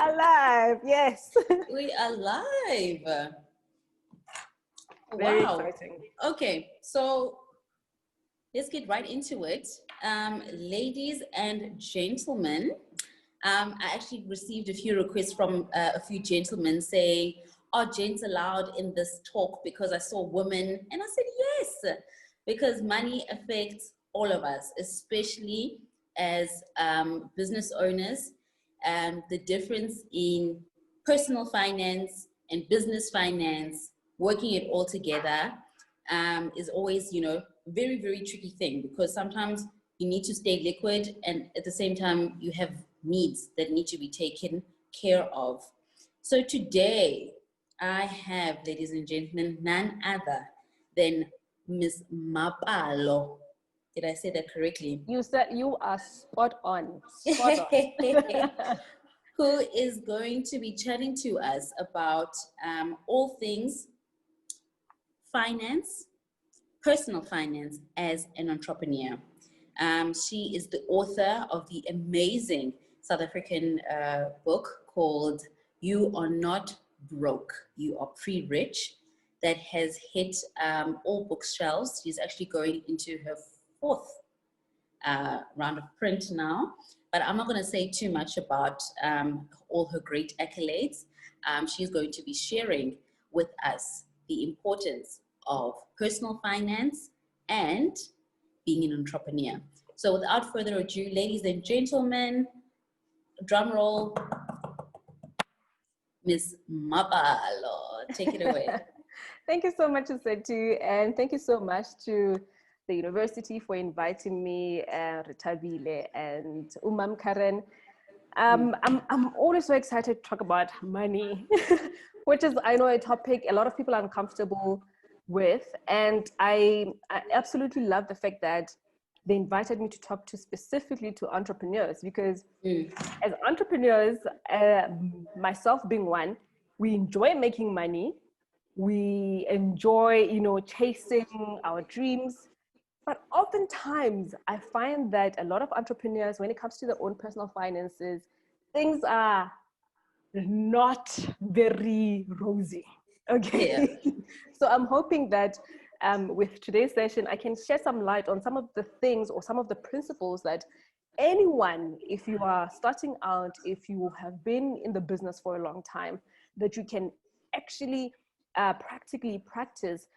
alive. Yes. We are live. Very Wow. exciting. Okay, so let's get right into it. Ladies and gentlemen, I actually received a few requests from a few gentlemen saying, are gents allowed in this talk? Because I saw women, and I said yes, because money affects all of us, especially as business owners. The difference in personal finance and business finance, working it all together, is always, very, very tricky thing, because sometimes you need to stay liquid and at the same time you have needs that need to be taken care of. So today I have, ladies and gentlemen, none other than Miss Mapalo. Did I say that correctly? You said you are spot on. Spot on. Who is going to be chatting to us about all things finance, personal finance as an entrepreneur. She is the author of the amazing South African book called You Are Not Broke, You Are Pre-Rich, that has hit all bookshelves. She's actually going into her fourth round of print now, but I'm not going to say too much about all her great accolades. She's going to be sharing with us the importance of personal finance and being an entrepreneur. So without further ado, ladies and gentlemen, drum roll, Miss Mapalo, take it away. Thank you so much, Setu, and thank you so much to the university for inviting me, Ritabile and Umam Karen. I'm always so excited to talk about money, which is, I know, a topic a lot of people are uncomfortable with. And I absolutely love the fact that they invited me to talk to specifically to entrepreneurs, because as entrepreneurs, myself being one, we enjoy making money. We enjoy, chasing our dreams. But oftentimes, I find that a lot of entrepreneurs, when it comes to their own personal finances, things are not very rosy. Okay. Yeah. So I'm hoping that with today's session, I can shed some light on some of the things or some of the principles that anyone, if you are starting out, if you have been in the business for a long time, that you can actually practically practice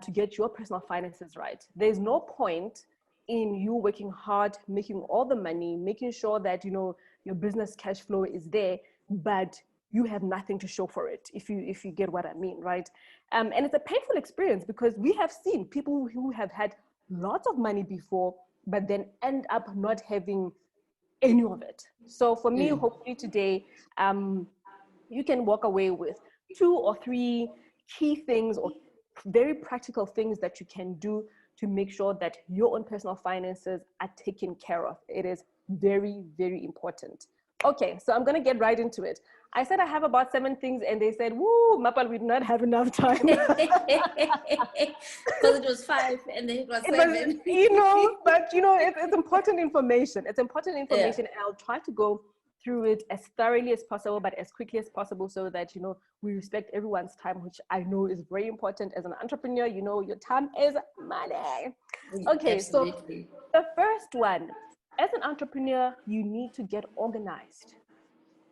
to get your personal finances right. There's no point in you working hard, making all the money, making sure that your business cash flow is there, but you have nothing to show for it, if you get what I mean, right? And it's a painful experience, because we have seen people who have had lots of money before, but then end up not having any of it. So for me, hopefully today, you can walk away with 2 or 3 key things or very practical things that you can do to make sure that your own personal finances are taken care of. It is very, very important. Okay, so I'm going to get right into it. I said I have about 7 things, and they said, woo, Mapal, we do not have enough time. Because it was 5 and then it was 7. But it's important information. It's important information, and I'll try to go through it as thoroughly as possible, but as quickly as possible, so that, we respect everyone's time, which I know is very important. As an entrepreneur, your time is money. Okay, absolutely. So the first one, as an entrepreneur, you need to get organized.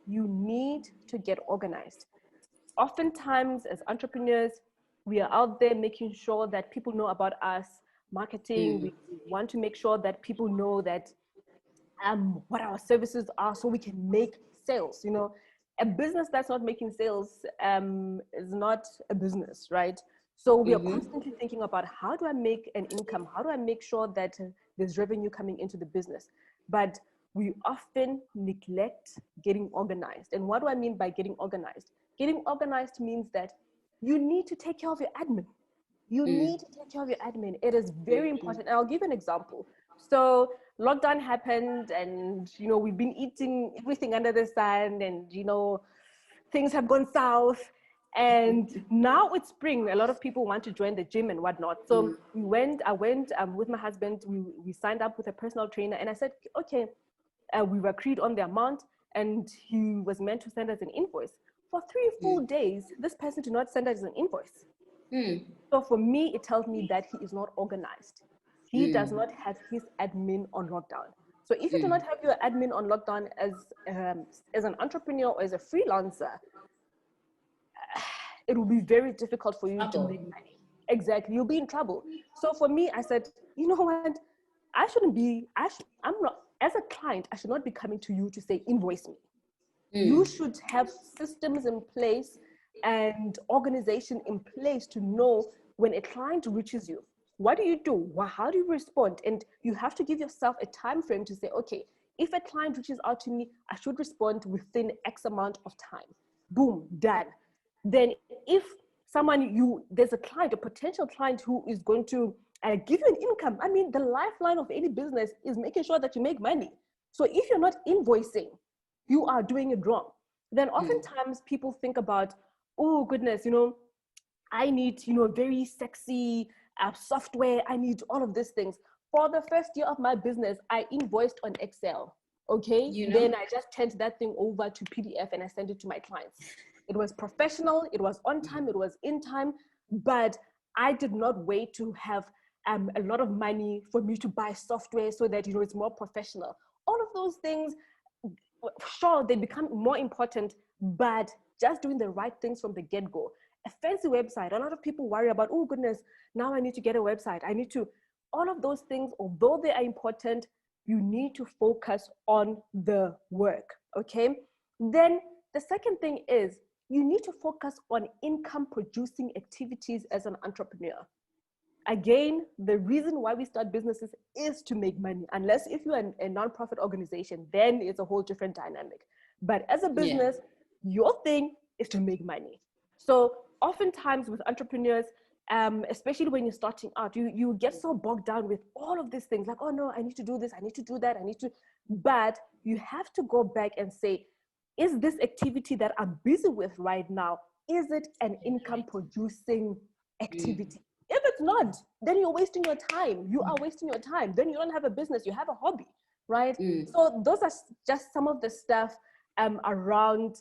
You need to get organized. Oftentimes, as entrepreneurs, we are out there making sure that people know about us, marketing. We want to make sure that people know that what our services are, so we can make sales. A business that's not making sales is not a business, right? So we are constantly thinking about, how do I make an income? How do I make sure that there's revenue coming into the business? But we often neglect getting organized. And what do I mean by getting organized? Getting organized means that you need to take care of your admin. You need to take care of your admin. It is very important. And I'll give an example. So lockdown happened, and we've been eating everything under the sun, and things have gone south. And now it's spring. A lot of people want to join the gym and whatnot. So I went with my husband. We signed up with a personal trainer, and I said, okay, we've agreed on the amount. and he was meant to send us an invoice. For 3 full days, this person did not send us an invoice. So for me, it tells me that he is not organized. He does not have his admin on lockdown. So if you do not have your admin on lockdown as an entrepreneur or as a freelancer, it will be very difficult for you to make money. Exactly, you'll be in trouble. So for me, I said, you know what? I'm not, as a client, I should not be coming to you to say, invoice me. You should have systems in place and organization in place to know when a client reaches you, what do you do? How do you respond? And you have to give yourself a time frame to say, okay, if a client reaches out to me, I should respond within X amount of time. Boom, done. Then if there's a client, a potential client who is going to give you an income. I mean, the lifeline of any business is making sure that you make money. So if you're not invoicing, you are doing it wrong. Then oftentimes people think about, oh goodness, I need, very sexy software. I need all of these things. For the first year of my business, I invoiced on Excel. Okay. Then I just turned that thing over to PDF and I sent it to my clients. It was professional. It was on time. It was in time. But I did not wait to have a lot of money for me to buy software so that, it's more professional. All of those things, sure, they become more important, but just doing the right things from the get-go. A fancy website, a lot of people worry about, oh goodness, now I need to get a website. All of those things, although they are important, you need to focus on the work, okay? Then the second thing is you need to focus on income producing activities as an entrepreneur. Again, the reason why we start businesses is to make money. Unless if you're a nonprofit organization, then it's a whole different dynamic. But as a business, your thing is to make money. So oftentimes with entrepreneurs, especially when you're starting out, you get so bogged down with all of these things like, oh no, I need to do this, I need to do that, but you have to go back and say, is this activity that I'm busy with right now, is it an income producing activity? If it's not, then you're wasting your time. You are wasting your time. Then you don't have a business, you have a hobby, right? So those are just some of the stuff around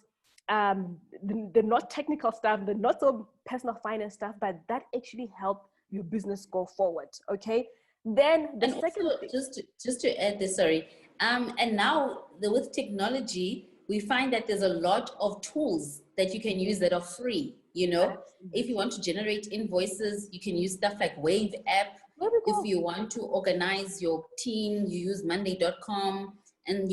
the not technical stuff, the not so personal finance stuff, but that actually help your business go forward, okay? Then the second also, thing. just to add this, sorry. And now with technology, we find that there's a lot of tools that you can use that are free. If you want to generate invoices, you can use stuff like Wave app. If you want to organize your team, you use monday.com. And,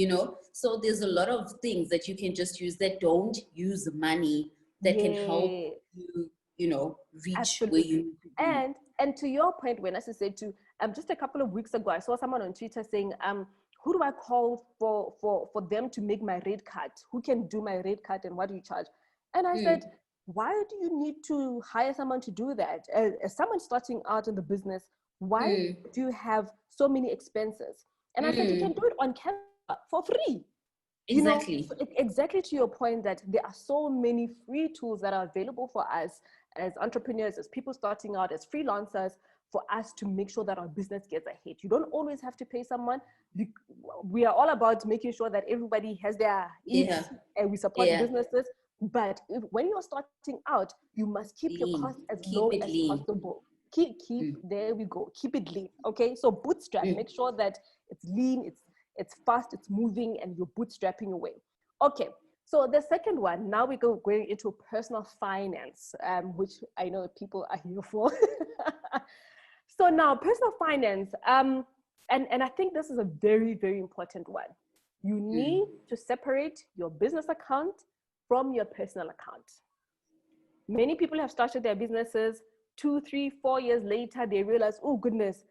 so there's a lot of things that you can just use that don't use money that can help you, reach Absolutely. where you need to be. And to your point, when I said to, just a couple of weeks ago, I saw someone on Twitter saying, who do I call for them to make my rate card? Who can do my rate card and what do you charge? And I said, why do you need to hire someone to do that? As someone starting out in the business, why do you have so many expenses? And I said, you can do it on Canva for free. Exactly. Exactly to your point that there are so many free tools that are available for us as entrepreneurs, as people starting out, as freelancers, for us to make sure that our business gets ahead. You don't always have to pay someone. We are all about making sure that everybody has their eats and we support businesses. But when you're starting out, you must keep your costs as low as possible. There we go. Keep it lean. Okay. So bootstrap, make sure that it's lean, it's fast, it's moving, and you're bootstrapping away. Okay. So the second one, now we go going into personal finance, which I know people are here for. So now personal finance, and I think this is a very, very important one. You need to separate your business account from your personal account. Many people have started their businesses 2, 3, 4 years later, they realize, oh goodness,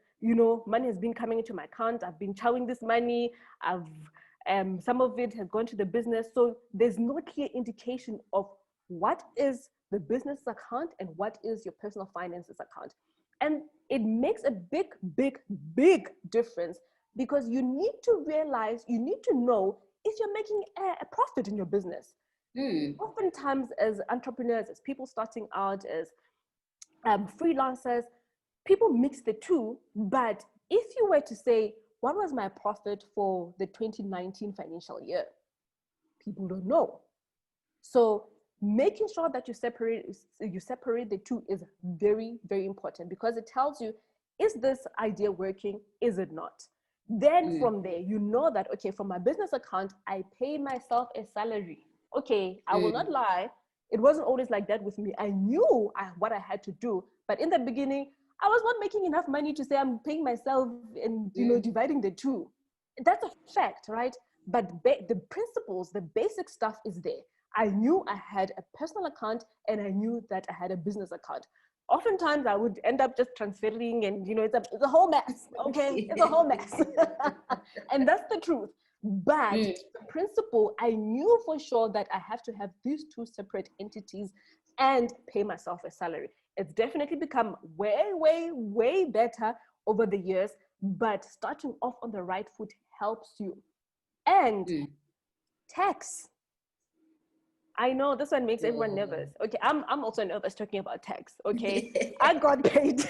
money has been coming into my account. I've been chowing this money. Some of it has gone to the business. So there's no clear indication of what is the business account and what is your personal finances account. And it makes a big, big, big difference because you need to realize, you need to know if you're making a profit in your business. Oftentimes as entrepreneurs, as people starting out, as freelancers, people mix the two. But if you were to say, what was my profit for the 2019 financial year? people don't know. So making sure that you separate the two is very, very important, because it tells you, is this idea working? Is it not? Then from there, you know that, okay, from my business account, I pay myself a salary. Okay, I will not lie. It wasn't always like that with me. I knew what I had to do. But in the beginning, I was not making enough money to say I'm paying myself and, dividing the two. That's a fact, right? But the principles, the basic stuff is there. I knew I had a personal account and I knew that I had a business account. Oftentimes I would end up just transferring and, it's a whole mess, okay? It's a whole mess. And that's the truth. But the principle, I knew for sure that I have to have these two separate entities and pay myself a salary. It's definitely become way, way, way better over the years, but starting off on the right foot helps you. And tax. I know this one makes everyone nervous. Okay, I'm also nervous talking about tax. Okay, I got paid.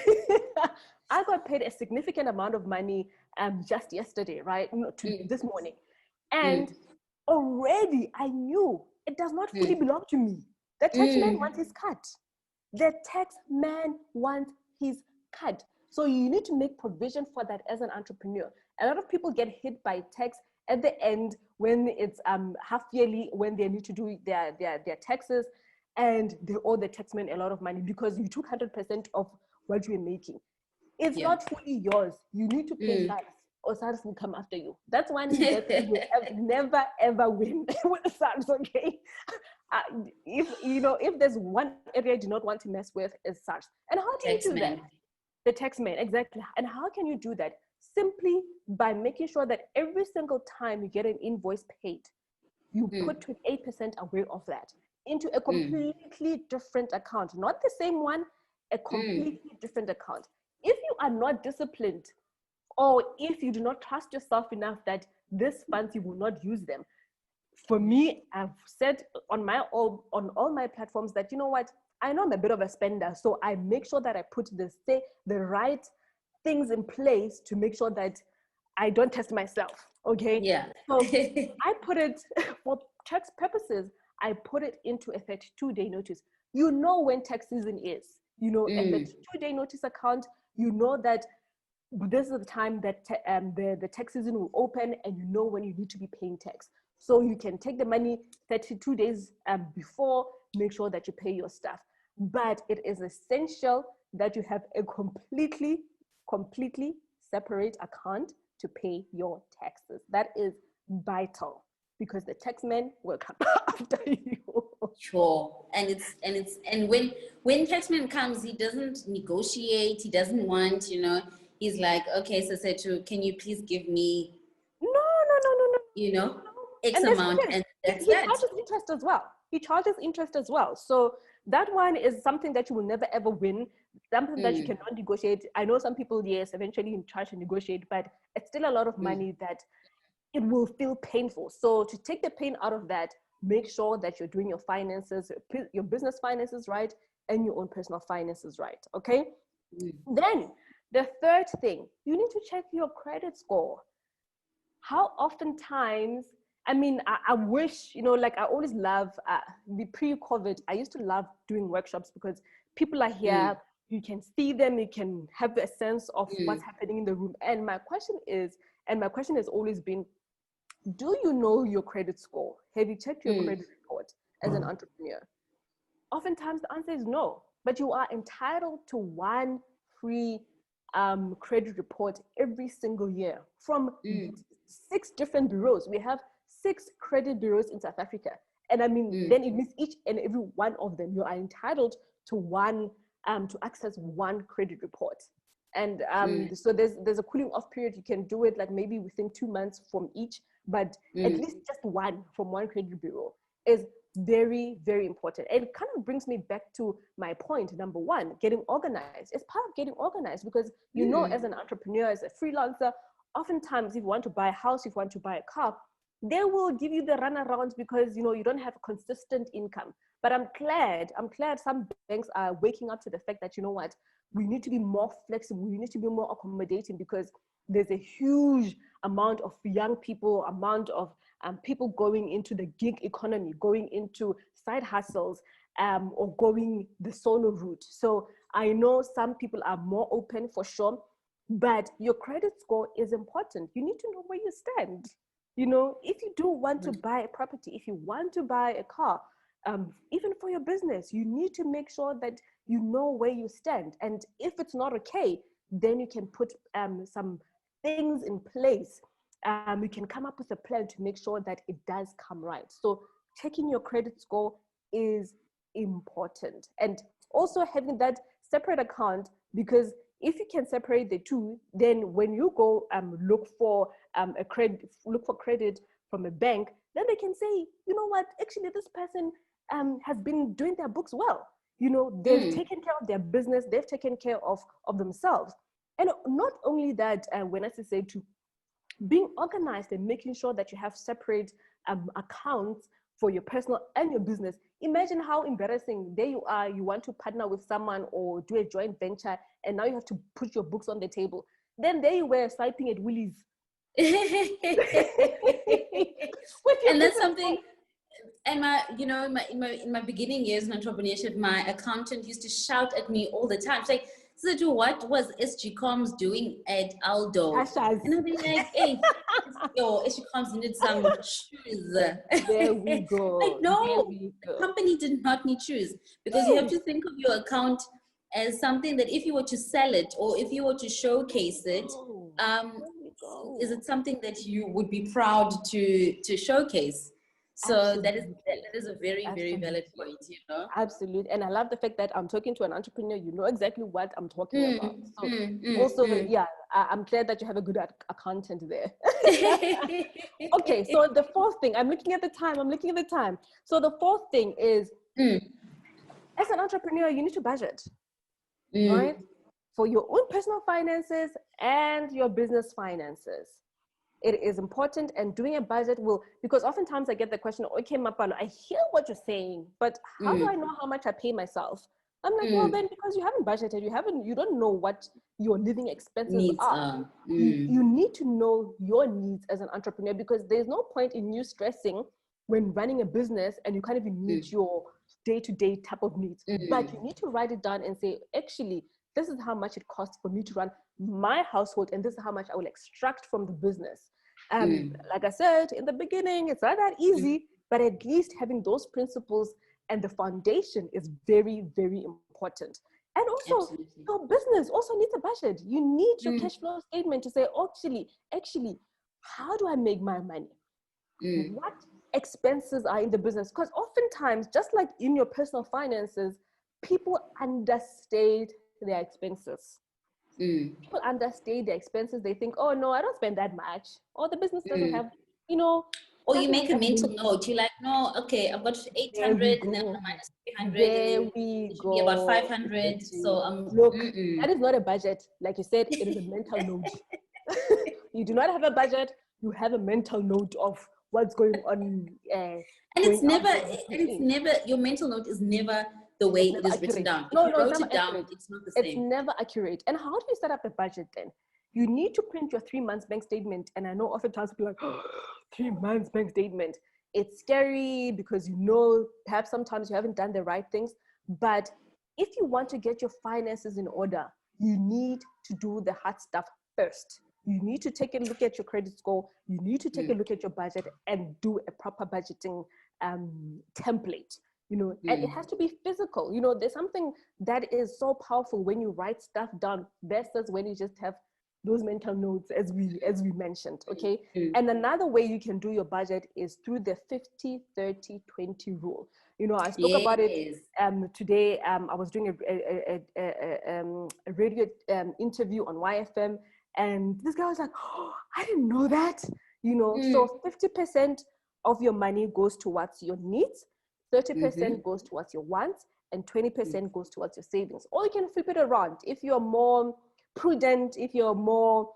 I got paid a significant amount of money just yesterday, right? This morning, and already I knew it does not fully belong to me. The tax man wants his cut. The tax man wants his cut. So you need to make provision for that as an entrepreneur. A lot of people get hit by tax at the end when it's half yearly, when they need to do their taxes, and they owe the taxman a lot of money because you took 100% of what you're making. It's not fully yours. You need to pay SARS, or SARS will come after you. That's one thing that you will never ever win with SARS. Okay, if there's one area I do not want to mess with, is SARS. And how do you do that? The taxman, exactly. And how can you do that? Simply by making sure that every single time you get an invoice paid, you put 28% away of that into a completely different account, not the same one, a completely different account. If you are not disciplined, or if you do not trust yourself enough that these funds, you will not use them. For me, I've said on all my platforms that, you know what, I know I'm a bit of a spender, so I make sure that I put the right things in place to make sure that I don't test myself. Okay. Yeah. So I put it, for tax purposes, I put it into a 32-day notice. You know when tax season is. A 32-day notice account, you know that this is the time that the tax season will open, and you know when you need to be paying tax. So you can take the money 32 days before, make sure that you pay your stuff. But it is essential that you have a completely separate account to pay your taxes. That is vital, because the taxman will come after you. Sure. And when taxman comes, he doesn't negotiate. He doesn't want, he's like, okay, so can you please give me No. X amount, and that's he charges interest as well. He charges interest as well. So that one is something that you will never ever win, something that you cannot negotiate. I know some people, yes, eventually you try to negotiate, but it's still a lot of money that it will feel painful. So to take the pain out of that, make sure that you're doing your finances, your business finances right, and your own personal finances right, okay? Then the third thing, you need to check your credit score. How oftentimes, I wish, I always love, the pre-COVID, I used to love doing workshops because people are here, you can see them, you can have a sense of what's happening in the room. And my question has always been, do you know your credit score? Have you checked your credit report as an entrepreneur? Oftentimes the answer is no, but you are entitled to one free credit report every single year from 6 different bureaus. We have 6 credit bureaus in South Africa. And then it means each and every one of them, you are entitled to one, to access one credit report. And so there's a cooling off period. You can do it like maybe within 2 months from each, but at least just one from one credit bureau is very, very important. And it kind of brings me back to my point, number 1, getting organized. It's part of getting organized because, as an entrepreneur, as a freelancer, oftentimes if you want to buy a house, if you want to buy a car, they will give you the runaround because, you don't have a consistent income. But I'm glad some banks are waking up to the fact that, we need to be more flexible. We need to be more accommodating because there's a huge amount of young people, amount of people going into the gig economy, going into side hustles, or going the solo route. So I know some people are more open for sure, but your credit score is important. You need to know where you stand. If you do want to buy a property, if you want to buy a car, even for your business, you need to make sure that you know where you stand. And if it's not okay, then you can put some things in place. You can come up with a plan to make sure that it does come right. So checking your credit score is important. And also having that separate account, because if you can separate the two, then when you go look for credit from a bank, then they can say, you know what, actually this person has been doing their books well. They've taken care of their business, they've taken care of themselves. And not only that, when I say to being organized and making sure that you have separate accounts for your personal and your business. Imagine how embarrassing. There you are, you want to partner with someone or do a joint venture, and now you have to put your books on the table. Then there you were swiping at Woolies. And that's something. And in my beginning years in entrepreneurship, my accountant used to shout at me all the time. She's like, "So, what was SG Coms doing at Aldo?" Hashas. And I'd be like, "Hey, SG Coms needed some shoes." There we go. Like, no, the company did not need shoes, because you have to think of your account as something that if you were to sell it or if you were to showcase it, is it something that you would be proud to showcase? So Absolutely. that is a very, very valid point, Absolutely. And I love the fact that I'm talking to an entrepreneur, you know exactly what I'm talking about. So I'm glad that you have a good accountant there. Okay, so the fourth thing, I'm looking at the time. So the fourth thing is, as an entrepreneur, you need to budget, right? For your own personal finances and your business finances. It is important, and doing a budget will, because oftentimes I get the question, okay, Mapalo, I hear what you're saying, but how do I know how much I pay myself? I'm like, well, then because you haven't budgeted, you don't know what your living expenses are. You need to know your needs as an entrepreneur, because there's no point in you stressing when running a business and you can't even meet your day-to-day type of needs. But you need to write it down and say, actually, this is how much it costs for me to run my household, and this is how much I will extract from the business. Like I said in the beginning, it's not that easy, but at least having those principles and the foundation is very, very important. And also, your business also needs a budget. You need your cash flow statement to say, actually, how do I make my money? What expenses are in the business? Because oftentimes, just like in your personal finances, people understate their expenses. People understate their expenses. They think, oh no, I don't spend that much. Or the business doesn't have, Or you make a mental note. You're like, no, okay, I've got 800 and then I'm minus 300. There and then we it should go. be about 500. So look, that is not a budget. Like you said, it is a mental note. You do not have a budget. You have a mental note of what's going on. And it's never, your mental note is never the way it is written down. If you wrote it down, it's not the same. It's never accurate. And how do you set up a budget then? You need to print your 3 months bank statement. And I know oftentimes people are like, oh, 3 months bank statement. It's scary because perhaps sometimes you haven't done the right things. But if you want to get your finances in order, you need to do the hard stuff first. You need to take a look at your credit score. You need to take a look at your budget and do a proper budgeting template. And it has to be physical. There's something that is so powerful when you write stuff down versus when you just have those mental notes, as we mentioned. Okay. And another way you can do your budget is through the 50-30-20 rule. I spoke about it today. I was doing a radio interview on YFM, and this guy was like, oh, I didn't know that. So 50% of your money goes towards your needs, 30% goes towards your wants, and 20% goes towards your savings. Or you can flip it around. If you're more prudent, if you're more,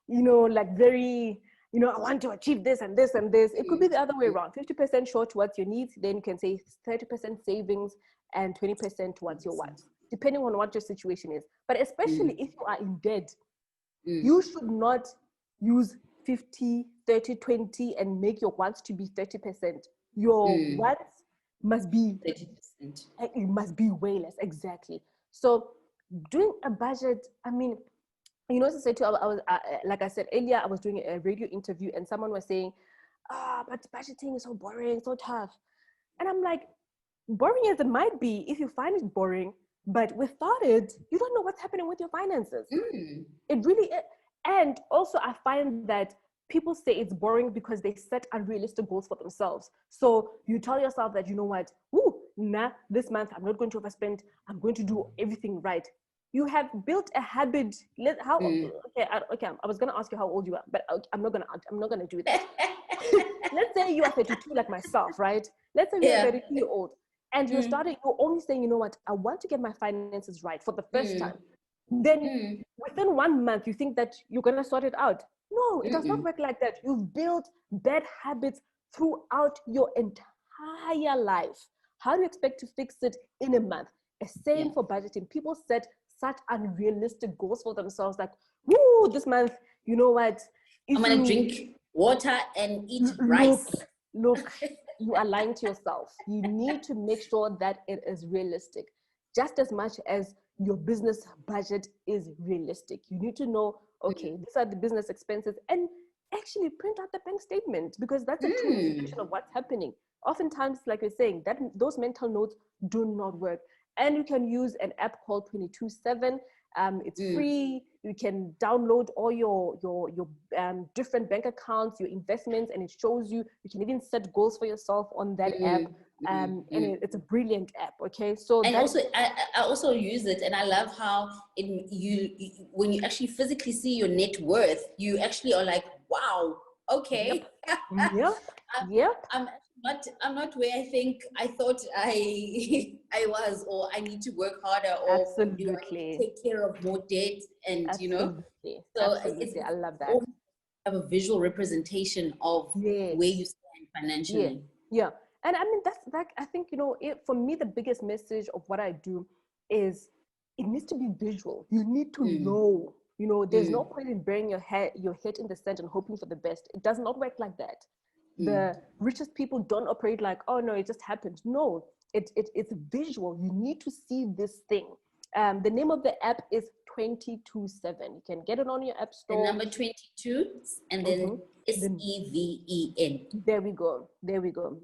like very, I want to achieve this and this and this, it could be the other way around. 50% short towards your needs, then you can say 30% savings and 20% towards your wants, depending on what your situation is. But especially if you are in debt, you should not use 50, 30, 20, and make your wants to be 30%. Your wants must be 30%. it must be way less. Exactly. So doing a budget, I mean, you know, as I said to you, I was like I said earlier, I was doing a radio interview and someone was saying, but budgeting is so boring, so tough. And I'm like, boring as it might be, if you find it boring, but without it, you don't know what's happening with your finances. It really is. And also I find that people say it's boring because they set unrealistic goals for themselves. So you tell yourself that, you know what, this month I'm not going to overspend. I'm going to do everything right. You have built a habit. I was going to ask you how old you are, but I'm not going to do that. Let's say you are 32 like myself, right? Let's say you're 32-year-old and you're only saying, you know what, I want to get my finances right for the first time. Then within 1 month, you think that you're going to sort it out. No, it does not work like that. You've built bad habits throughout your entire life. How do you expect to fix it in a month? The same for budgeting. People set such unrealistic goals for themselves, like, woo, this month, you know what? I'm going to drink water and eat rice. Look, you are lying to yourself. You need to make sure that it is realistic. Just as much as your business budget is realistic. You need to know, okay, these are the business expenses, and actually print out the bank statement, because that's a true reflection of what's happening. Oftentimes, like you're saying, that those mental notes do not work. And you can use an app called 22/7. It's free. You can download all your different bank accounts, your investments, and it shows you. You can even set goals for yourself on that app. And it's a brilliant app. Okay, so and also I also use it, and I love how you when you actually physically see your net worth, you actually are like, wow, okay. Yep. I'm not where I thought I was, or I need to work harder, or absolutely take care of more debt, and absolutely. So absolutely. I love that. Have a visual representation of where you stand financially. Yeah. And I mean, that's like, I think, for me, the biggest message of what I do is it needs to be visual. You need to know, there's no point in burying your head in the sand and hoping for the best. It does not work like that. The richest people don't operate like, oh no, it just happened. No, it's visual. You need to see this thing. The name of the app is 22/7. You can get it on your app store. The number 22 and then SEVEN. There we go.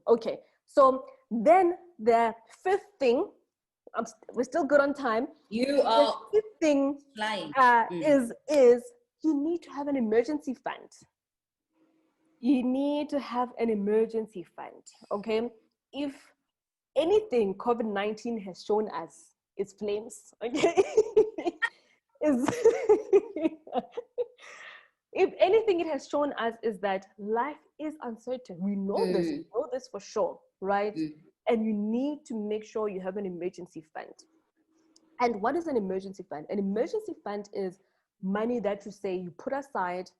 Okay. So then the fifth thing, we're still good on time. You are the fifth thing flying. Is you need to have an emergency fund. You need to have an emergency fund. Okay. If anything COVID-19 has shown us, is flames. Okay. If anything it has shown us is that life is uncertain. We know this. We know this for sure, right? And you need to make sure you have an emergency fund. And what is an emergency fund? An emergency fund is money that you say you put aside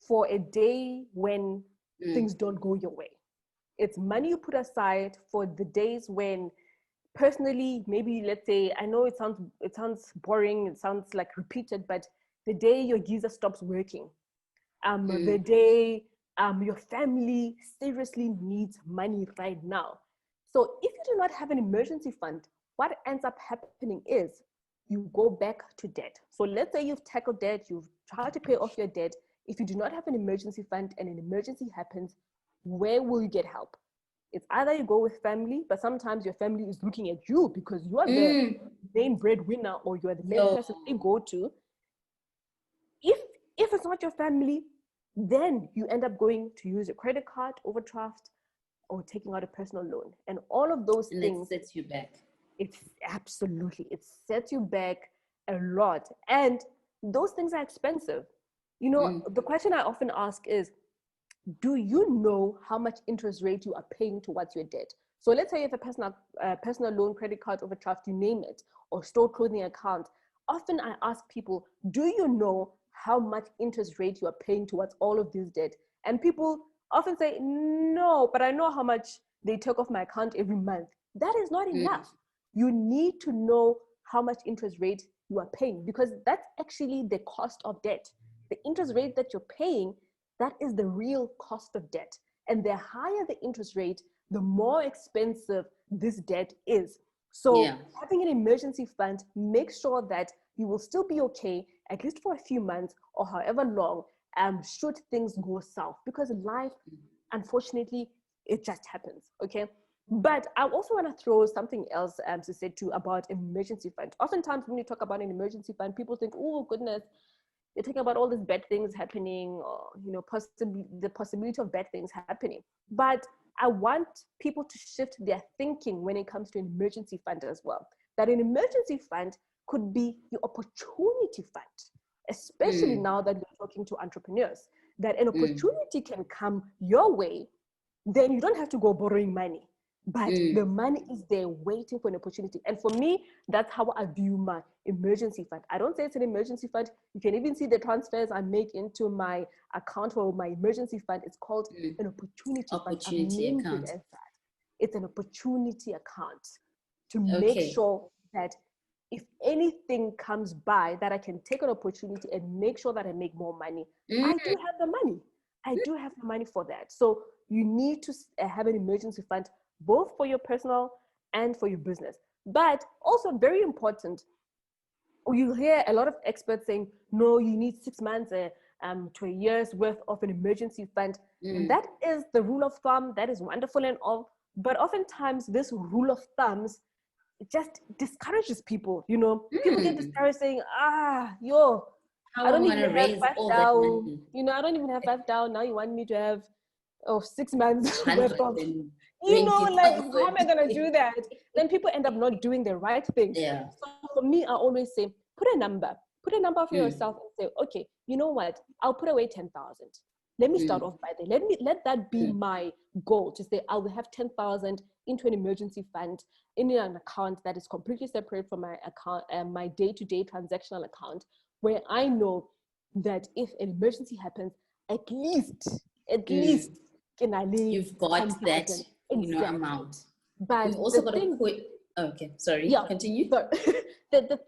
for a day when things don't go your way. It's money you put aside for the days when, personally, maybe let's say, I know it sounds boring, it sounds like repeated, but the day your geyser stops working, the day your family seriously needs money right now. So if you do not have an emergency fund, what ends up happening is you go back to debt. So let's say you've tackled debt, you've tried to pay off your debt. If you do not have an emergency fund and an emergency happens, where will you get help? It's either you go with family, but sometimes your family is looking at you because you are the main breadwinner, or you are the main person they go to. If it's not your family, then you end up going to use your credit card, overdraft, or taking out a personal loan. And all of those things, it sets you back. It sets you back a lot. And those things are expensive. The question I often ask is, do you know how much interest rate you are paying towards your debt? So let's say you have a personal loan, credit card, overdraft, you name it, or store clothing account. Often I ask people, do you know how much interest rate you are paying towards all of this debt? And people often say, no, but I know how much they take off my account every month. That is not enough. You need to know how much interest rate you are paying, because that's actually the cost of debt. The interest rate that you're paying, that is the real cost of debt. And the higher the interest rate, the more expensive this debt is. So having an emergency fund makes sure that you will still be okay, at least for a few months or however long, should things go south. Because life, unfortunately, it just happens, okay? But I also want to throw something else to say too about emergency fund. Oftentimes when you talk about an emergency fund, people think, oh goodness, you're talking about all these bad things happening, or possibly the possibility of bad things happening. But I want people to shift their thinking when it comes to an emergency fund as well. That an emergency fund could be your opportunity fund, especially now that we're talking to entrepreneurs. That an opportunity can come your way, then you don't have to go borrowing money. But the money is there waiting for an opportunity. And for me, that's how I view my emergency fund. I don't say it's an emergency fund. You can even see the transfers I make into my account for my emergency fund. It's called an opportunity fund. Opportunity account. It's an opportunity account to make sure that if anything comes by, that I can take an opportunity and make sure that I make more money. I do have the money. I do have the money for that. So you need to have an emergency fund, both for your personal and for your business. But also very important, you hear a lot of experts saying, no, you need 6 months to a year's worth of an emergency fund. And that is the rule of thumb. That is wonderful and all. But oftentimes this rule of thumbs, it just discourages people. People get discouraged saying, I don't even have 5,000. I don't even have 5,000. Now you want me to have 6 months worth of, how am I going to do that? Then people end up not doing the right thing. Yeah. So for me, I always say, put a number for yourself and say, okay, you know what? I'll put away 10,000. Let me start off by there. Let that be my goal, to say I will have 10,000 into an emergency fund in an account that is completely separate from my account, my day-to-day transactional account, where I know that if an emergency happens, at least can I leave? You've got that amount. But you've also got to put. Okay, sorry. Yeah, continue. So,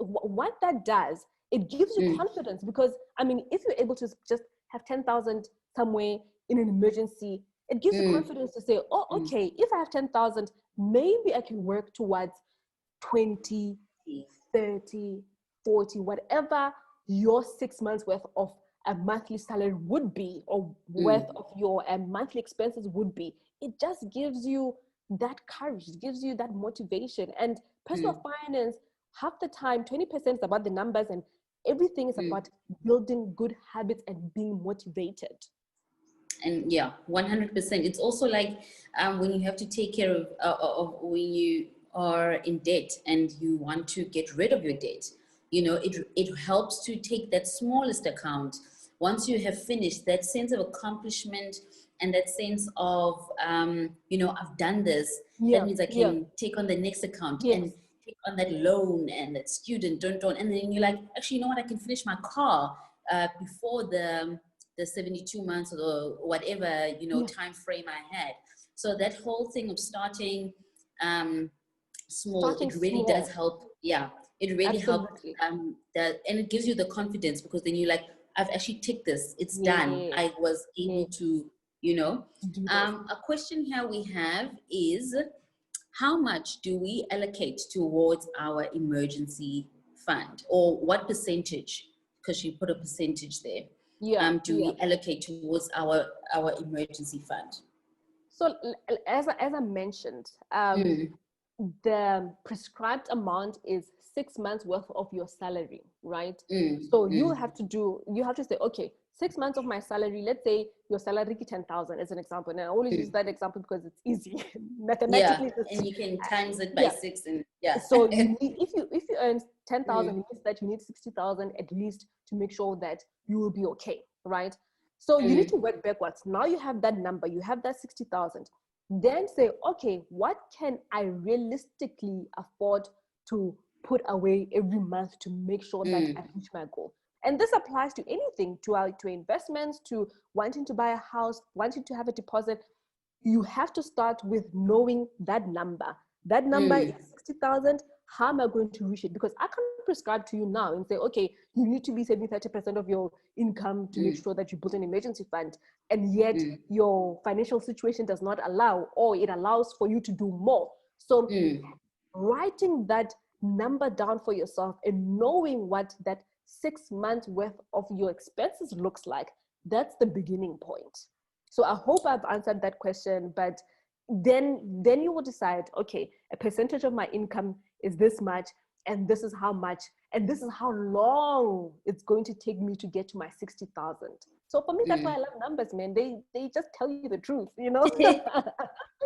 what that does, it gives you confidence, because if you're able to just have 10,000 somewhere in an emergency, it gives you confidence to say, oh, okay, if I have 10,000, maybe I can work towards 20, 30, 40, whatever your 6 months worth of a monthly salary would be, or worth of your monthly expenses would be. It just gives you that courage, it gives you that motivation. And personal finance, half the time, 20% is about the numbers, and everything is about building good habits and being motivated. And 100%. It's also like when you have to take care of when you are in debt and you want to get rid of your debt. It helps to take that smallest account. Once you have finished, that sense of accomplishment and that sense of, I've done this. That means I can take on the next account and take on that loan and that student, don't. And then you're like, actually, you know what? I can finish my car before the 72 months or whatever, time frame I had. So that whole thing of starting small, it really does help. Yeah, it really helps. And it gives you the confidence, because then you're like, I've actually ticked this. It's done. I was able to, a question here we have is, how much do we allocate towards our emergency fund, or what percentage? Because you put a percentage there. Do we allocate towards our emergency fund? So as I mentioned, the prescribed amount is 6 months worth of your salary, right? So you have to say, okay, 6 months of my salary, let's say your salary is 10,000 as an example. And I always use that example because it's easy. Mathematically. And you can times it by 6 and So you need, if you earn 10,000, it means that you need 60,000 at least to make sure that you will be okay, right? So you need to work backwards. Now you have that number, you have that 60,000. Then say, okay, what can I realistically afford to put away every month to make sure that I reach my goal? And this applies to anything, to investments, to wanting to buy a house, wanting to have a deposit. You have to start with knowing that number. That number is 60,000. how am I going to reach it? Because I can't prescribe to you now and say, okay, you need to be saving 30% of your income to make sure that you build an emergency fund. And yet your financial situation does not allow, or it allows for you to do more. So writing that number down for yourself and knowing what that 6 months worth of your expenses looks like, that's the beginning point. So I hope I've answered that question, but then you will decide, okay, a percentage of my income is this much, and this is how much, and this is how long it's going to take me to get to my 60,000. So for me, that's why I love numbers, man. They just tell you the truth, you know. You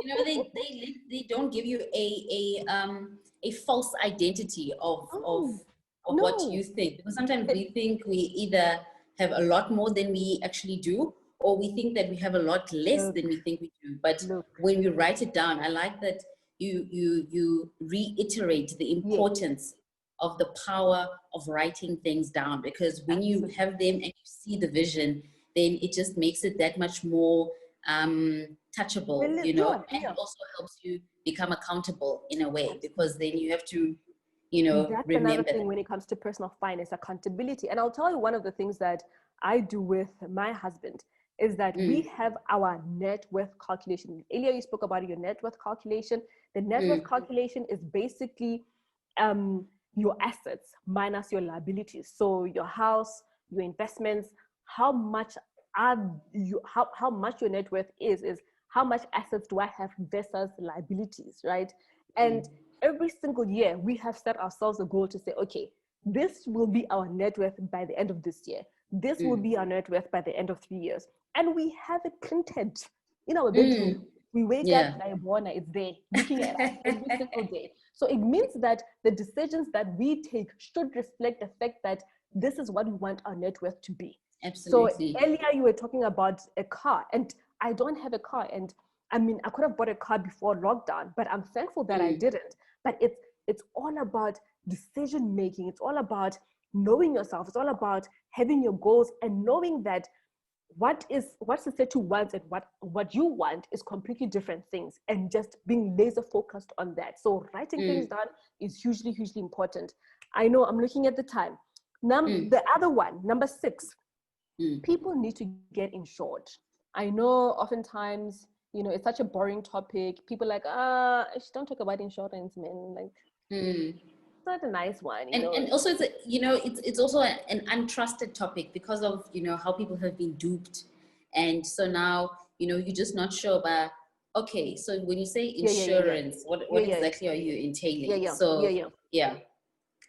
know, they don't give you a false identity of what No. you think, because sometimes we think we either have a lot more than we actually do, or we think that we have a lot less than we think we do. But when you write it down, I like that you reiterate the importance of the power of writing things down, because when you have them and you see the vision, then it just makes it that much more touchable, you know, and it also helps you become accountable in a way, because then you have to, you know, that's remember another thing when it comes to personal finance, accountability. And I'll tell you, one of the things that I do with my husband is that we have our net worth calculation. Earlier you spoke about your net worth calculation. The net worth calculation is basically your assets minus your liabilities. So your house, your investments, how much how much your net worth is how much assets do I have versus liabilities, right? And every single year we have set ourselves a goal to say, okay, this will be our net worth by the end of this year. This will be our net worth by the end of 3 years. And we have it printed in our bedroom. We wake up, it's there, looking at us every single day. So it means that the decisions that we take should reflect the fact that this is what we want our net worth to be. Absolutely. So earlier you were talking about a car, and I don't have a car. And I mean, I could have bought a car before lockdown, but I'm thankful that I didn't. But it's all about decision making. It's all about knowing yourself. It's all about having your goals and knowing that what society wants and what you want is completely different things, and just being laser focused on that. So writing things down is hugely important. I know I'm looking at the time. The other one, number 6, people need to get insured. I know oftentimes, you know, it's such a boring topic. People are like, don't talk about insurance, man. Like, it's not a nice one, you know. And also, it's you know, it's also an untrusted topic because of, you know, how people have been duped, and so now, you know, you're just not sure about. Okay, so when you say insurance, what exactly are you entailing?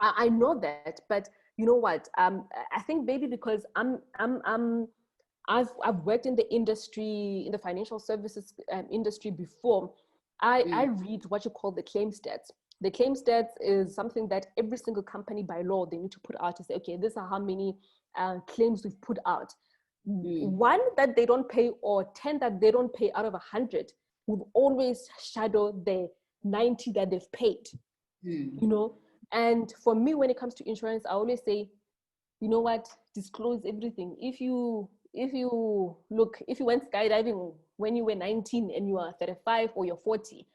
I know that, but you know what? I think maybe because I've worked in the industry, in the financial services industry before. I read what you call the claim stats. The claim stats is something that every single company by law, they need to put out to say, okay, these are how many claims we've put out. 1 that they don't pay, or 10 that they don't pay out of 100 would always shadow the 90 that they've paid, you know. And for me, when it comes to insurance, I always say, you know what, disclose everything. If you went skydiving when you were 19 and you are 35 or you're 40,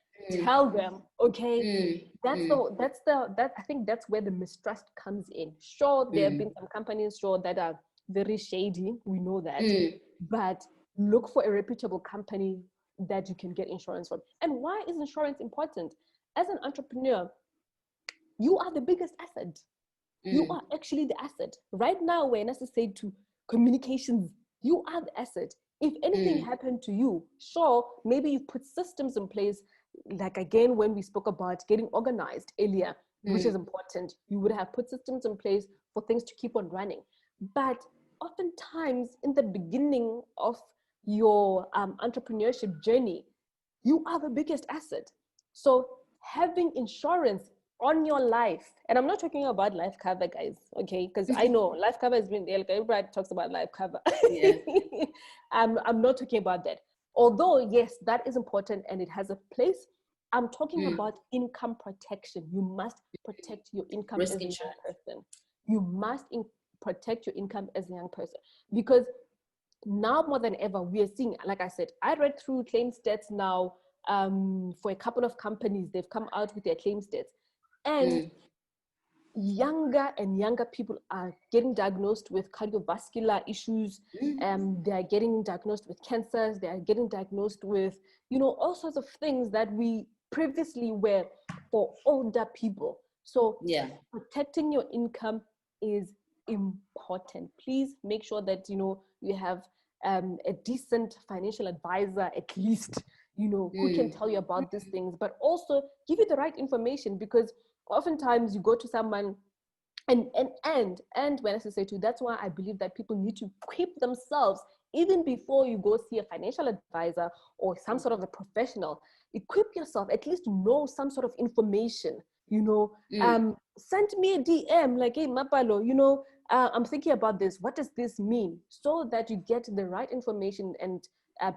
tell them, okay. I think that's where the mistrust comes in. Sure, there have been some companies, sure, that are very shady, we know that, but look for a reputable company that you can get insurance from. And why is insurance important? As an entrepreneur, you are the biggest asset. You are actually the asset. Right now, when as I said to communications, you are the asset. If anything happened to you, sure, maybe you put systems in place, like again, when we spoke about getting organized earlier, which is important, you would have put systems in place for things to keep on running. But oftentimes in the beginning of your entrepreneurship journey, you are the biggest asset. So having insurance on your life, and I'm not talking about life cover, guys, okay? Because I know life cover has been there. Like everybody talks about life cover. I'm not talking about that. Although, yes, that is important and it has a place. I'm talking about income protection. You must protect your income as a young person. You must protect your income as a young person, because now more than ever, we are seeing, like I said, I read through claim stats now for a couple of companies. They've come out with their claim stats. And Mm. younger and younger people are getting diagnosed with cardiovascular issues. They are getting diagnosed with cancers. They are getting diagnosed with, all sorts of things that we previously were for older people. So Yeah. protecting your income is important. Please make sure that, you have a decent financial advisor, at least, who can tell you about these things, but also give you the right information, because oftentimes you go to someone and when I say to, that's why I believe that people need to equip themselves even before you go see a financial advisor or some sort of a professional. Equip yourself, at least know some sort of information. Send me a DM like, hey Mapalo, I'm thinking about this, what does this mean, so that you get the right information and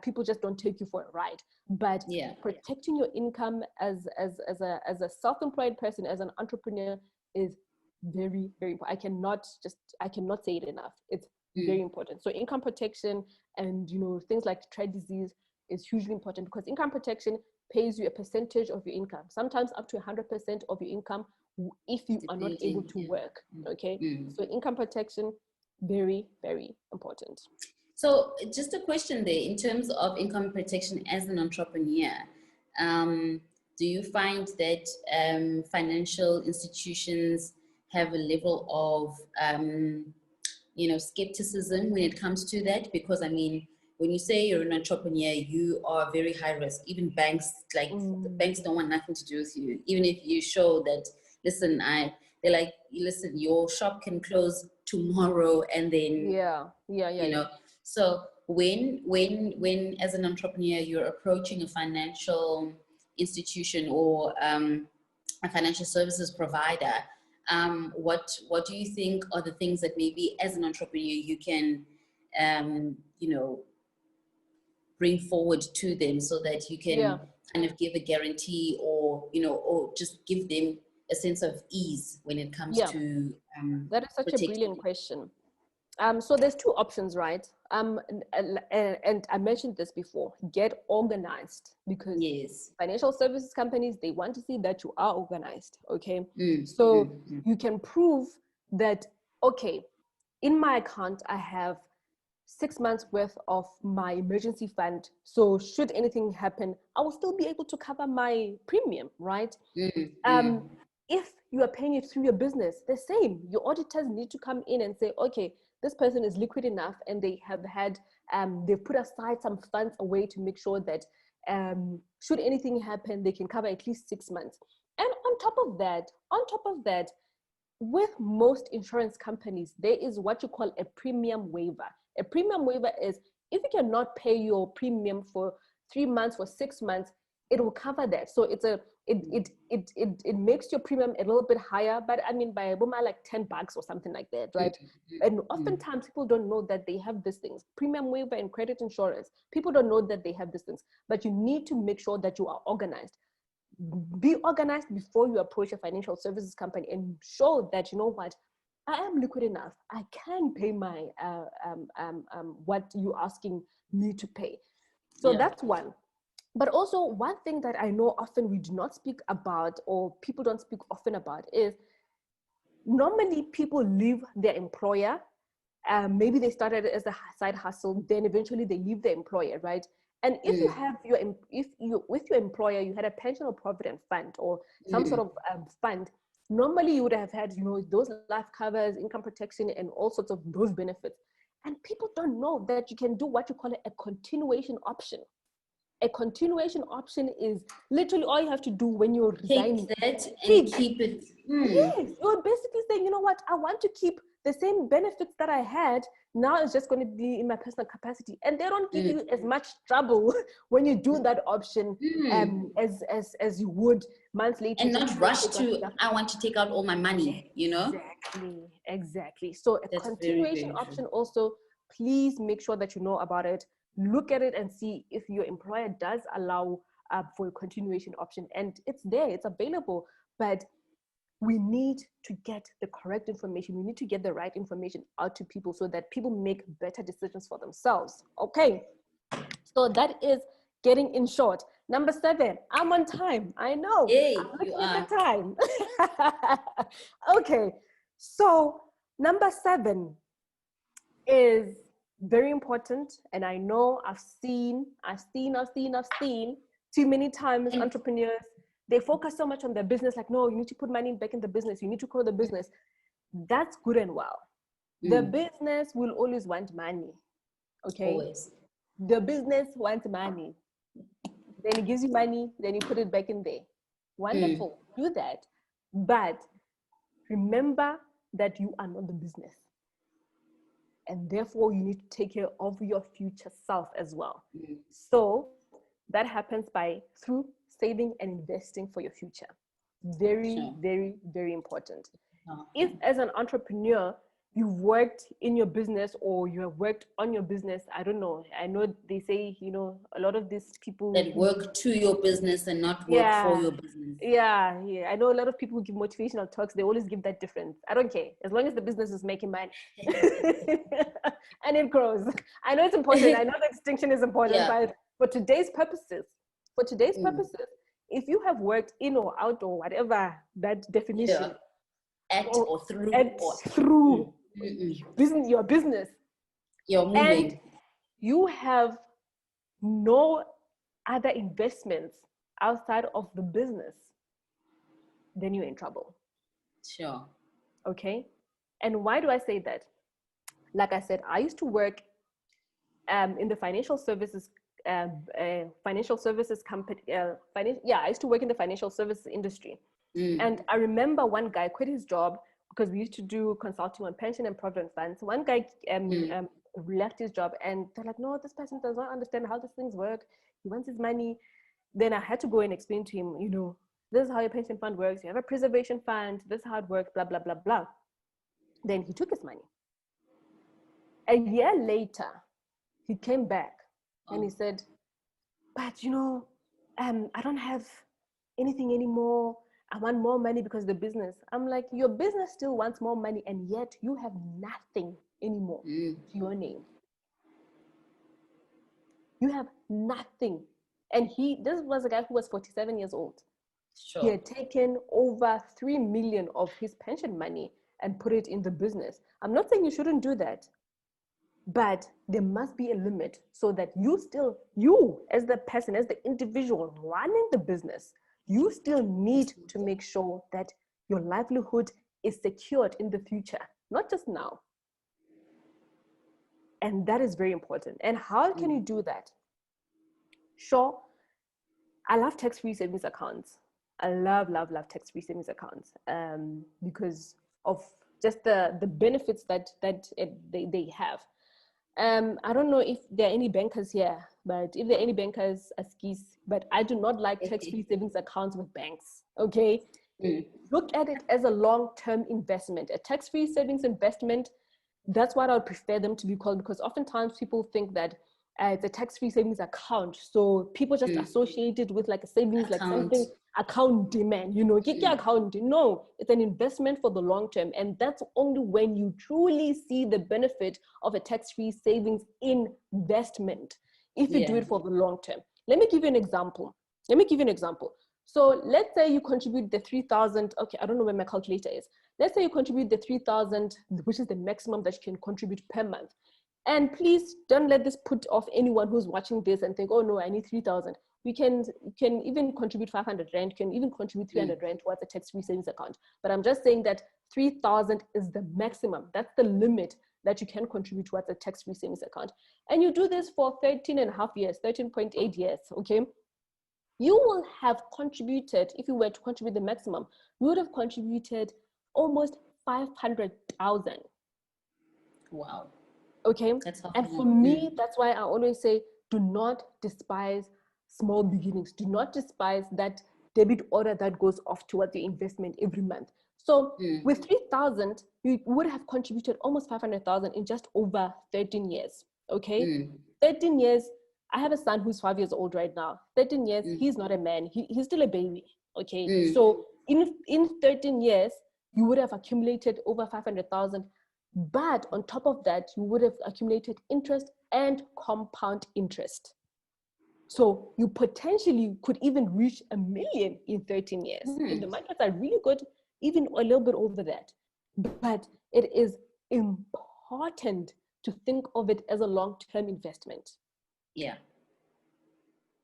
people just don't take you for a ride. But Yeah. protecting your income as a self-employed person, as an entrepreneur, is very, very important. I cannot say it enough. It's very important. So income protection and things like trade disease is hugely important, because income protection pays you a percentage of your income, sometimes up to 100% of your income, if you are not able to work. Okay. So income protection, very, very important. So just a question there, in terms of income protection as an entrepreneur, do you find that financial institutions have a level of, skepticism when it comes to that? Because I mean, when you say you're an entrepreneur, you are very high risk. Even banks, the banks don't want nothing to do with you. Even if you show that, listen, they're like, listen, your shop can close tomorrow, and then So when as an entrepreneur you're approaching a financial institution or a financial services provider, what do you think are the things that maybe as an entrepreneur you can bring forward to them, so that you can kind of give a guarantee, or or just give them a sense of ease when it comes to that is such a brilliant question. So there's two options, right? And I mentioned this before, get organized, because financial services companies, they want to see that you are organized. Okay. You can prove that, okay, in my account, I have 6 months worth of my emergency fund. So should anything happen, I will still be able to cover my premium, right? If you are paying it through your business, the same. Your auditors need to come in and say, okay, this person is liquid enough, and they have had, they've put aside some funds away to make sure that should anything happen, they can cover at least 6 months. And on top of that, with most insurance companies, there is what you call a premium waiver. A premium waiver is, if you cannot pay your premium for 3 months, for 6 months, it will cover that. So it makes your premium a little bit higher, but I mean, by like $10 or something like that, right? And oftentimes people don't know that they have these things, premium waiver and credit insurance. People don't know that they have these things, but you need to make sure that you are organized. Be organized before you approach a financial services company, and show that, you know what, I am liquid enough. I can pay my what you're asking me to pay. So that's one. But also, one thing that I know often we do not speak about, or people don't speak often about, is normally people leave their employer. Maybe they started as a side hustle, then eventually they leave their employer, right? And if you have with your employer, you had a pension or provident fund, or some sort of fund, normally you would have had, those life covers, income protection, and all sorts of those benefits. And people don't know that you can do what you call a continuation option. A continuation option is literally all you have to do when you're resigning. Take that and keep it. Yes, you're basically saying, you know what, I want to keep the same benefits that I had. Now it's just going to be in my personal capacity, and they don't give you as much trouble when you do that option as you would months later. And not rush to, I want to take out all my money, Exactly. So a continuation option also, please make sure that you know about it. Look at it and see if your employer does allow for a continuation option, and it's there, it's available. But we need to get the correct information. We need to get the right information out to people, so that people make better decisions for themselves. Okay. So that is getting insured. Number 7, I'm on time. I know. Yay, I'm you looking are. at the time. Okay. So number 7 is very important. And I know I've seen too many times entrepreneurs, they focus so much on their business, like, no, you need to put money back in the business. You need to grow the business. That's good and well. The business will always want money. Okay. Always. The business wants money. Then it gives you money, then you put it back in there. Wonderful. Do that. But remember that you are not the business. And therefore, you need to take care of your future self as well. So that happens through saving and investing for your future. Very, very, very important. If as an entrepreneur, you've worked in your business or you have worked on your business, I don't know. I know they say, a lot of these people that work to your business and not work for your business. Yeah. I know a lot of people who give motivational talks. They always give that difference. I don't care. As long as the business is making money and it grows. I know it's important. I know the distinction is important, but for today's purposes, if you have worked in or out or whatever that definition, through your business, you're moving, and you have no other investments outside of the business, then you're in trouble. Sure. Okay. And why do I say that? Like I said, I used to work in the financial services company. I used to work in the financial services industry. And I remember one guy quit his job because we used to do consulting on pension and provident funds. One guy left his job and they're like, no, this person does not understand how these things work. He wants his money. Then I had to go and explain to him, this is how your pension fund works. You have a preservation fund. This is how it works, blah, blah, blah, blah. Then he took his money. A year later, he came back and he said, but I don't have anything anymore. I want more money because of the business. I'm like, your business still wants more money and yet you have nothing anymore to your name. You have nothing. And this was a guy who was 47 years old. Sure. He had taken over 3 million of his pension money and put it in the business. I'm not saying you shouldn't do that, but there must be a limit so that you as the person, as the individual running the business, you still need to make sure that your livelihood is secured in the future, not just now. And that is very important. And how can you do that? Sure, I love tax-free savings accounts. I love tax-free savings accounts because of just the benefits that they have. I don't know if there are any bankers here, but if there are any bankers, askis, but I do not like tax-free savings accounts with banks, okay? Look at it as a long-term investment. A tax-free savings investment, that's what I would prefer them to be called, because oftentimes people think that it's a tax-free savings account. So people just associate it with like a savings, like something, account demand, get your account. No, it's an investment for the long term. And that's only when you truly see the benefit of a tax-free savings investment, if you do it for the long term. Let me give you an example. So let's say you contribute the 3,000. Okay, I don't know where my calculator is. Let's say you contribute the 3,000, which is the maximum that you can contribute per month. And please don't let this put off anyone who's watching this and think, oh no, I need 3,000. You can even contribute 500 Rand, you can even contribute 300 Rand towards a tax-free savings account. But I'm just saying that 3,000 is the maximum. That's the limit that you can contribute towards a tax-free savings account. And you do this for 13.5 years, 13.8 years, okay? You will have contributed, if you were to contribute the maximum, you would have contributed almost 500,000. Wow. Okay. And for me, that's why I always say, do not despise small beginnings. Do not despise that debit order that goes off towards your investment every month. So with 3,000, you would have contributed almost 500,000 in just over 13 years. Okay. 13 years. I have a son who's 5 years old right now. 13 years, he's not a man. He's still a baby. Okay. So in 13 years, you would have accumulated over 500,000. But on top of that, you would have accumulated interest and compound interest. So you potentially could even reach 1 million in 13 years. If the markets are really good, even a little bit over that. But it is important to think of it as a long-term investment. Yeah.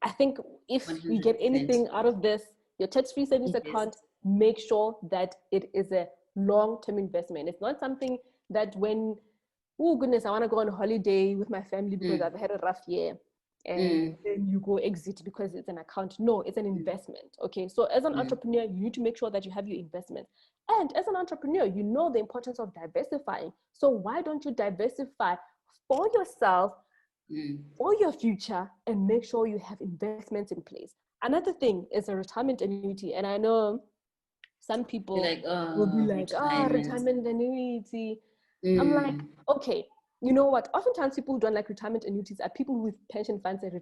I think if 100%. you get anything out of this, your tax-free savings account, make sure that it is a long-term investment. It's not something that when, oh goodness, I want to go on holiday with my family because I've had a rough year, and then you go exit because it's an account. No, it's an investment. Okay, so as an entrepreneur, you need to make sure that you have your investment. And as an entrepreneur, you know the importance of diversifying. So why don't you diversify for yourself, for your future, and make sure you have investments in place? Another thing is a retirement annuity. And I know some people will be like, retirement annuity. I'm like, okay, you know what? Oftentimes people who don't like retirement annuities are people with pension funds and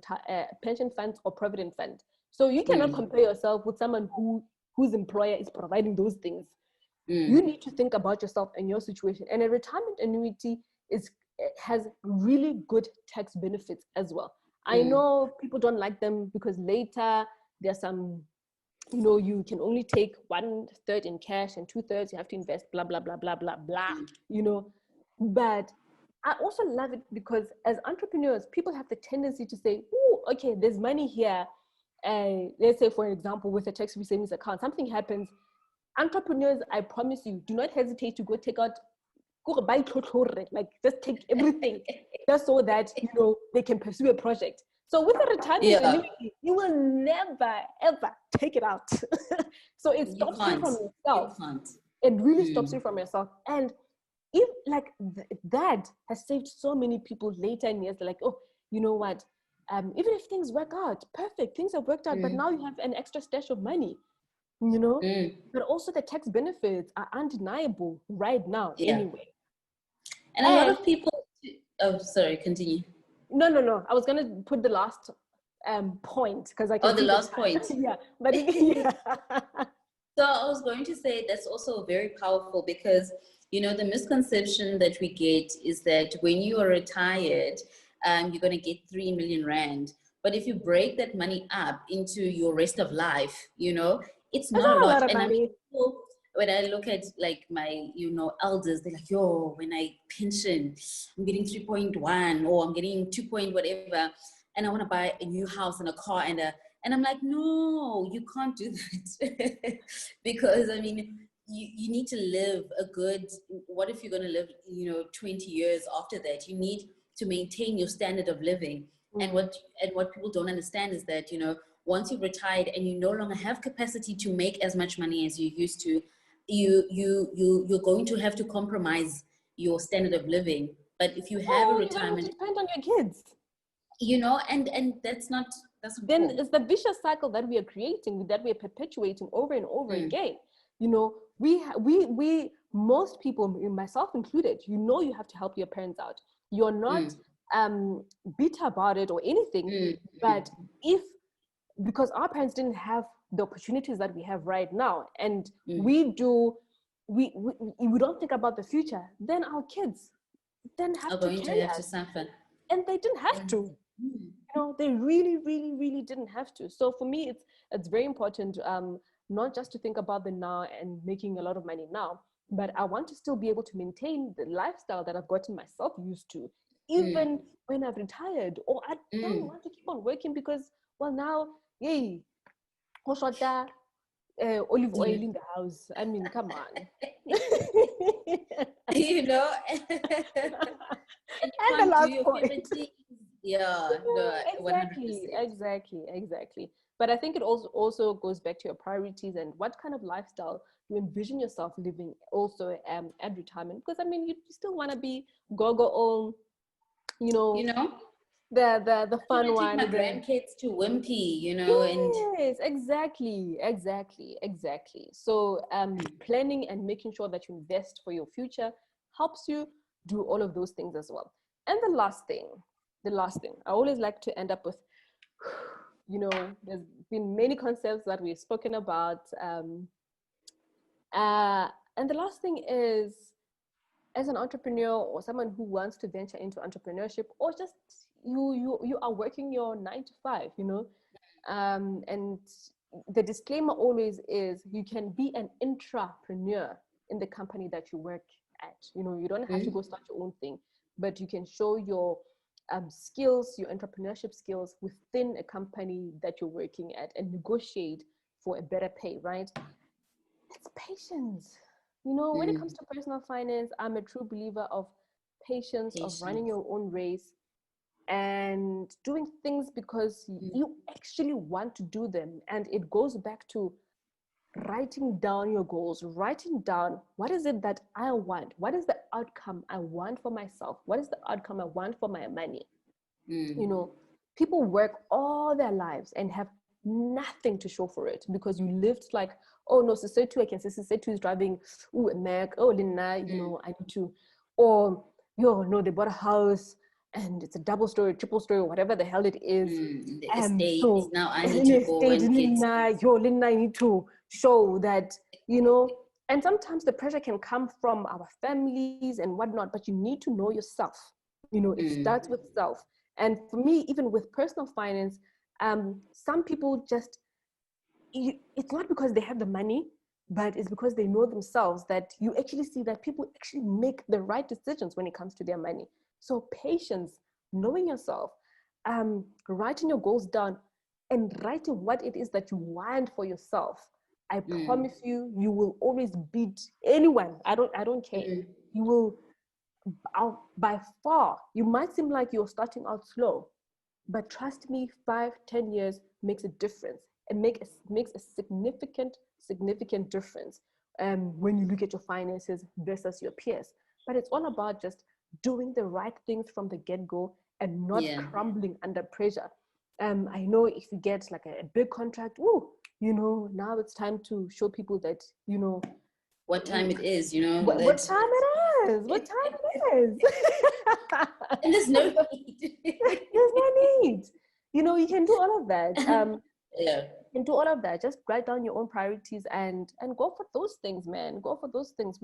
pension funds or provident fund. So you cannot compare yourself with someone whose employer is providing those things. You need to think about yourself and your situation. And a retirement annuity has really good tax benefits as well. I know people don't like them because later there's some, you know, you can only take 1/3 in cash and 2/3 you have to invest, blah, blah, blah, blah, blah, blah, you know. But I also love it because as entrepreneurs, people have the tendency to say, oh, okay, there's money here. Let's say, for example, with a tax-free savings account, something happens. Entrepreneurs, I promise you, do not hesitate to go take out, go buy like just take everything just so that, you know, they can pursue a project. So with a retirement annuity, you will never, ever take it out. So it stops you from yourself. It really stops you from yourself. And if like that has saved so many people later in years, they're like, oh, you know what? Even if things work out, perfect, things have worked out, but now you have an extra stash of money, you know? But also the tax benefits are undeniable right now anyway. And a lot of people, oh, sorry, continue. No. I was going to put the last point because I can the last point. Yeah, but yeah. So I was going to say that's also very powerful because, you know, the misconception that we get is that when you are retired, you're going to get 3 million rand. But if you break that money up into your rest of life, you know, it's not a lot. And I mean, when I look at like my, you know, elders, they're like, yo, when I pension, I'm getting 3.1 or I'm getting 2 point whatever. And I want to buy a new house and a car and I'm like, no, you can't do that. Because I mean, you need to live a good, what if you're going to live, you know, 20 years after that? You need to maintain your standard of living. And what people don't understand is that, you know, once you've retired and you no longer have capacity to make as much money as you used to, you're going to have to compromise your standard of living. But if you have a retirement, you depend on your kids, you know, and that's then cool. It's the vicious cycle that we are creating, that we are perpetuating over and over again. You know, we most people, myself included, you know, you have to help your parents out. You're not bitter about it or anything, but because our parents didn't have the opportunities that we have right now, and we don't think about the future, then our kids then have to carry us. Suffer. And they didn't have to. You know, they really, really, really didn't have to. So for me, it's very important not just to think about the now and making a lot of money now, but I want to still be able to maintain the lifestyle that I've gotten myself used to, even when I've retired, or I don't want to keep on working because, well, now, yay, olive oil in the house. I mean, come on. You know, and the last point. Yeah, no, exactly. But I think it also goes back to your priorities and what kind of lifestyle you envision yourself living also at retirement. Because I mean, you still want to be go on, you know, the fun one. Take my grandkids to Wimpy, you know. Yes, exactly. So planning and making sure that you invest for your future helps you do all of those things as well. And the last thing, I always like to end up with, you know, there's been many concepts that we've spoken about. And the last thing is, as an entrepreneur or someone who wants to venture into entrepreneurship, or just you are working your 9 to 5, you know. And the disclaimer always is you can be an intrapreneur in the company that you work at. You know, you don't have to go start your own thing, but you can show your skills, your entrepreneurship skills within a company that you're working at and negotiate for a better pay, right? It's patience. You know, when it comes to personal finance, I'm a true believer of patience, of running your own race and doing things because you actually want to do them. And it goes back to writing down your goals, writing down what is it that I want? What is the outcome I want for myself? What is the outcome I want for my money? You know, people work all their lives and have nothing to show for it because you lived like, oh no, so too I can say too is driving a Mac, oh Lina, you know, I need to, or yo, no, they bought a house and it's a double story, triple story, whatever the hell it is. The estate. So Now I need to go and get. Lina, I need to show that, you know, and sometimes the pressure can come from our families and whatnot, but you need to know yourself. You know, it starts with self. And for me, even with personal finance, some people just, it's not because they have the money, but it's because they know themselves that you actually see that people actually make the right decisions when it comes to their money. So patience, knowing yourself, writing your goals down and writing what it is that you want for yourself. I promise you, you will always beat anyone. I don't care. You will, by far, you might seem like you're starting out slow, but trust me, 5-10 years makes a difference. It makes a significant difference when you look at your finances versus your peers. But it's all about just doing the right things from the get-go and not crumbling under pressure. I know if you get like a big contract, you know, now it's time to show people that, you know, what time it is, you know. What time it is. What time it is. And there's no need. There's no need. You know, you can do all of that. Yeah. You can do all of that. Just write down your own priorities and go for those things, man. Go for those things.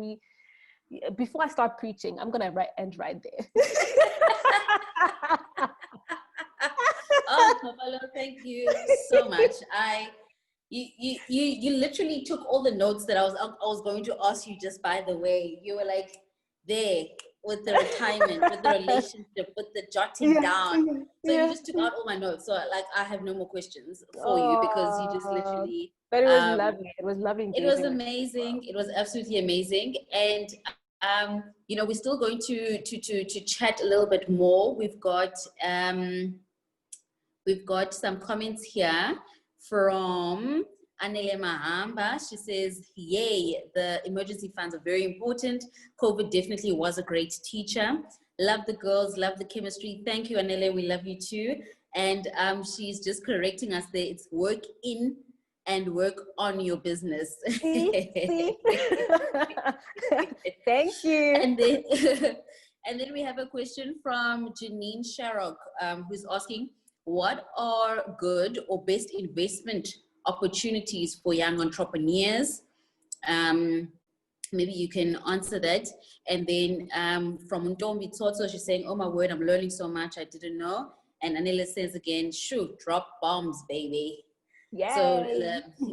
Before I start preaching, I'm gonna end right there. Oh, Papalo, thank you so much. You literally took all the notes that I was going to ask you just by the way. You were like there with the retirement, with the relationship, with the jotting down. So you just took out all my notes. So like I have no more questions for you because you just literally. But it was lovely. It was lovely. It was amazing. It was absolutely amazing. And you know, we're still going to chat a little bit more. We've got some comments here from Anele Mahamba. She says, yay, the emergency funds are very important. COVID definitely was a great teacher. Love the girls, love the chemistry. Thank you, Anele. We love you too. And she's just correcting us there. It's work in and work on your business. See? Thank you. And then we have a question from Janine Sharrock, who's asking, what are good or best investment opportunities for young entrepreneurs? Maybe you can answer that. And then from Ntombi Toto, she's saying, oh my word, I'm learning so much I didn't know. And Anila says again, shoot, drop bombs, baby. Yay. So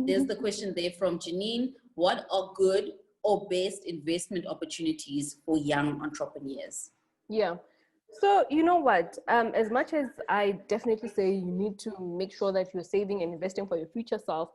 there's the question there from Janine. What are good or best investment opportunities for young entrepreneurs? Yeah. So you know what, as much as I definitely say you need to make sure that you're saving and investing for your future self,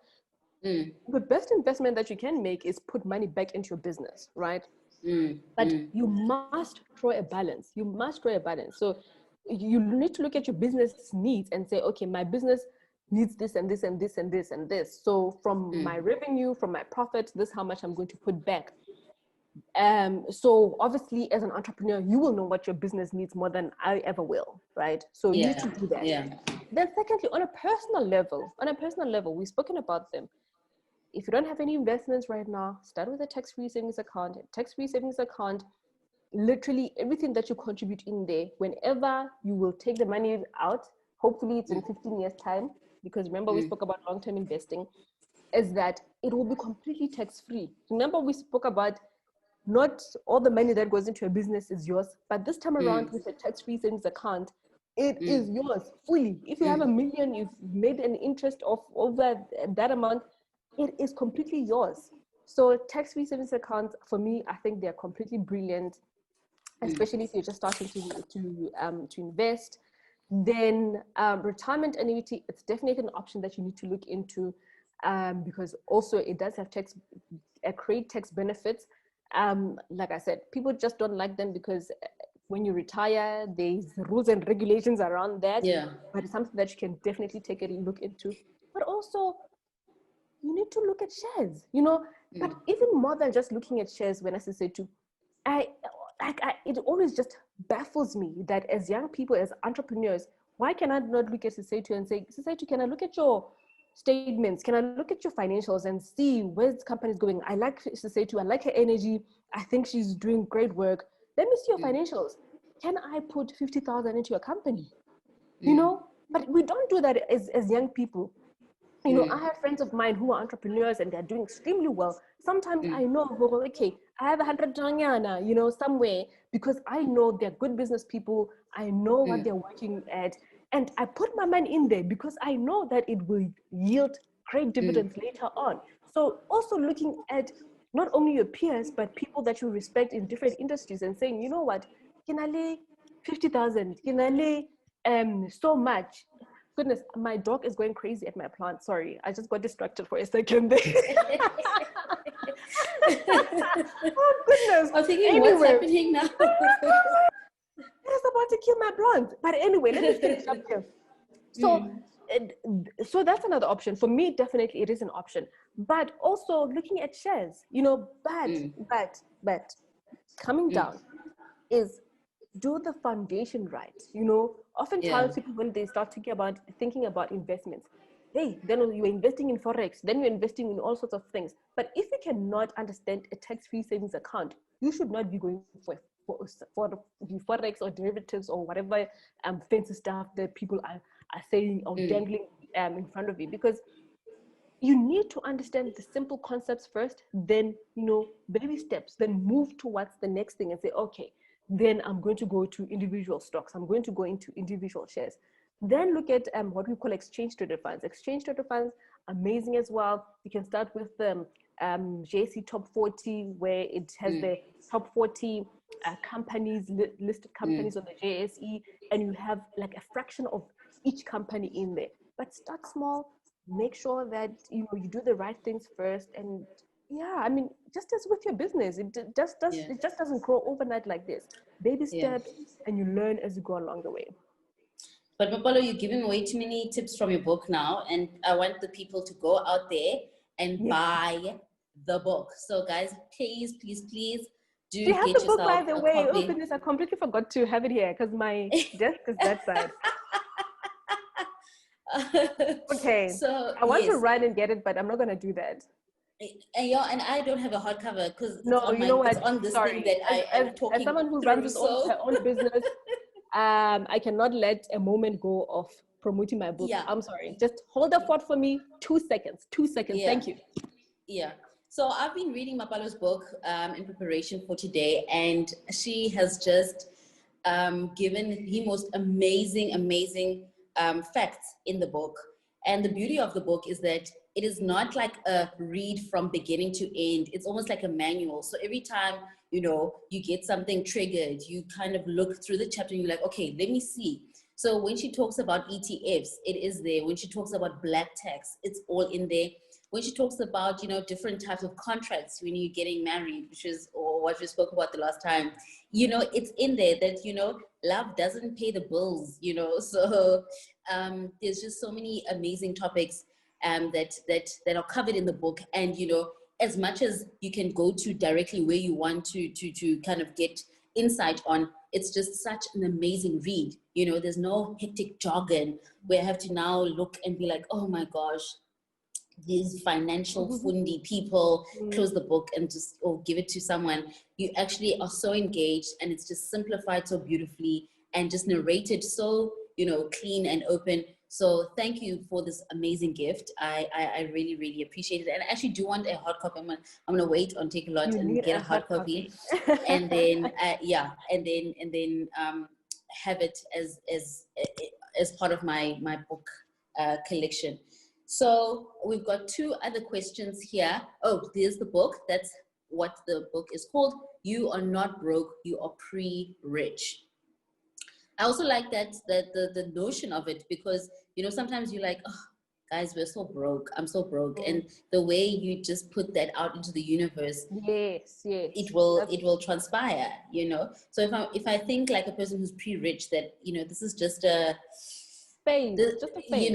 the best investment that you can make is put money back into your business, right? But you must draw a balance. You must draw a balance. So you need to look at your business needs and say, okay, my business needs this and this and this and this and this. So from my revenue, from my profit, this is how much I'm going to put back. So obviously as an entrepreneur, you will know what your business needs more than I ever will, right? So you need to do that. Then secondly, on a personal level, we've spoken about them. If you don't have any investments right now, start with a tax-free savings account. Tax-free savings account, literally everything that you contribute in there, whenever you will take the money out, hopefully it's in 15 years time, because remember we spoke about long-term investing, is that it will be completely tax-free. Remember we spoke about not all the money that goes into your business is yours, but this time around with a tax-free savings account, It is yours fully. If you have 1 million, you've made an interest of over that amount, it is completely yours. So tax-free savings accounts, for me, I think they're completely brilliant, especially if you're just starting to invest. Then retirement annuity, it's definitely an option that you need to look into, because also it does have create tax benefits. Like I said, people just don't like them because when you retire, there's rules and regulations around that. Yeah. But it's something that you can definitely take a look into. But also, you need to look at shares, but even more than just looking at shares, when I say to, it always just baffles me that as young people, as entrepreneurs, why can I not look at Siseitu and say, Siseitu, can I look at your statements? Can I look at your financials and see where this company is going? I like Siseitu, I like her energy. I think she's doing great work. Let me see your financials. Can I put 50,000 into your company? But we don't do that as young people. I have friends of mine who are entrepreneurs and they're doing extremely well. Sometimes I know, okay, I have 100 tanyana, somewhere, because I know they're good business people. I know what they're working at. And I put my money in there because I know that it will yield great dividends later on. So also looking at not only your peers, but people that you respect in different industries and saying, you know what, can I lay 50,000? Can I lay so much? Goodness, my dog is going crazy at my plant. Sorry, I just got distracted for a second there. Oh, goodness. I'm thinking, what's happening now? It's about to kill my plant. But anyway, let me finish up here. So that's another option. For me, definitely it is an option. But also looking at shares, but coming down is do the foundation right. Oftentimes people, when they start thinking about investments, hey, then you're investing in Forex, then you're investing in all sorts of things. But if you cannot understand a tax-free savings account, you should not be going for the Forex or derivatives or whatever fancy stuff that people are saying or dangling in front of you, because you need to understand the simple concepts first, then, baby steps, then move towards the next thing and say, okay, then I'm going to go to individual stocks. I'm going to go into individual shares. Then look at what we call exchange traded funds. Exchange traded funds, amazing as well. You can start with the JSE Top 40, where it has the top 40 companies, listed companies on the JSE, and you have like a fraction of each company in there. But start small, make sure that you do the right things first, and just as with your business, it just doesn't grow overnight like this. Baby steps, and you learn as you go along the way. But Mapalo, you're giving away too many tips from your book now, and I want the people to go out there and buy the book. So guys, please do you have get the book, by the way. copy. Oh goodness, I completely forgot to have it here because my desk is that side. Okay, so I want to run and get it, but I'm not going to do that. And I don't have a hardcover because it's on this thing that I am talking. As someone who runs her own business, I cannot let a moment go of promoting my book. I'm sorry. Just hold the fort for me. 2 seconds. 2 seconds. Thank you. Yeah. So I've been reading Mapalo's book in preparation for today, and she has just given the most amazing facts in the book. And the beauty of the book is that it is not like a read from beginning to end. It's almost like a manual. So every time, you get something triggered, you kind of look through the chapter and you're like, okay, let me see. So when she talks about ETFs, it is there. When she talks about black tax, it's all in there. When she talks about, different types of contracts when you're getting married, or what we spoke about the last time, it's in there that, love doesn't pay the bills, so there's just so many amazing topics that are covered in the book. And, as much as you can go to directly where you want to kind of get insight on, it's just such an amazing read. There's no hectic jargon where I have to now look and be like, oh my gosh, these financial fundi people, close the book and or give it to someone. You actually are so engaged, and it's just simplified so beautifully and just narrated so, clean and open. So thank you for this amazing gift. I really appreciate it. And I actually do want a hard copy. I'm gonna wait on Takealot and get a hard copy. And then have it as part of my book collection. So we've got two other questions here. Oh, there's the book. That's what the book is called. You Are Not Broke, You Are Pre-Rich. I also like that the notion of it, because sometimes you're like, oh, guys, we're so broke. I'm so broke, and the way you just put that out into the universe, yes, it will transpire. So if I think like a person who's pre-rich, that this is just a phase, just a phase.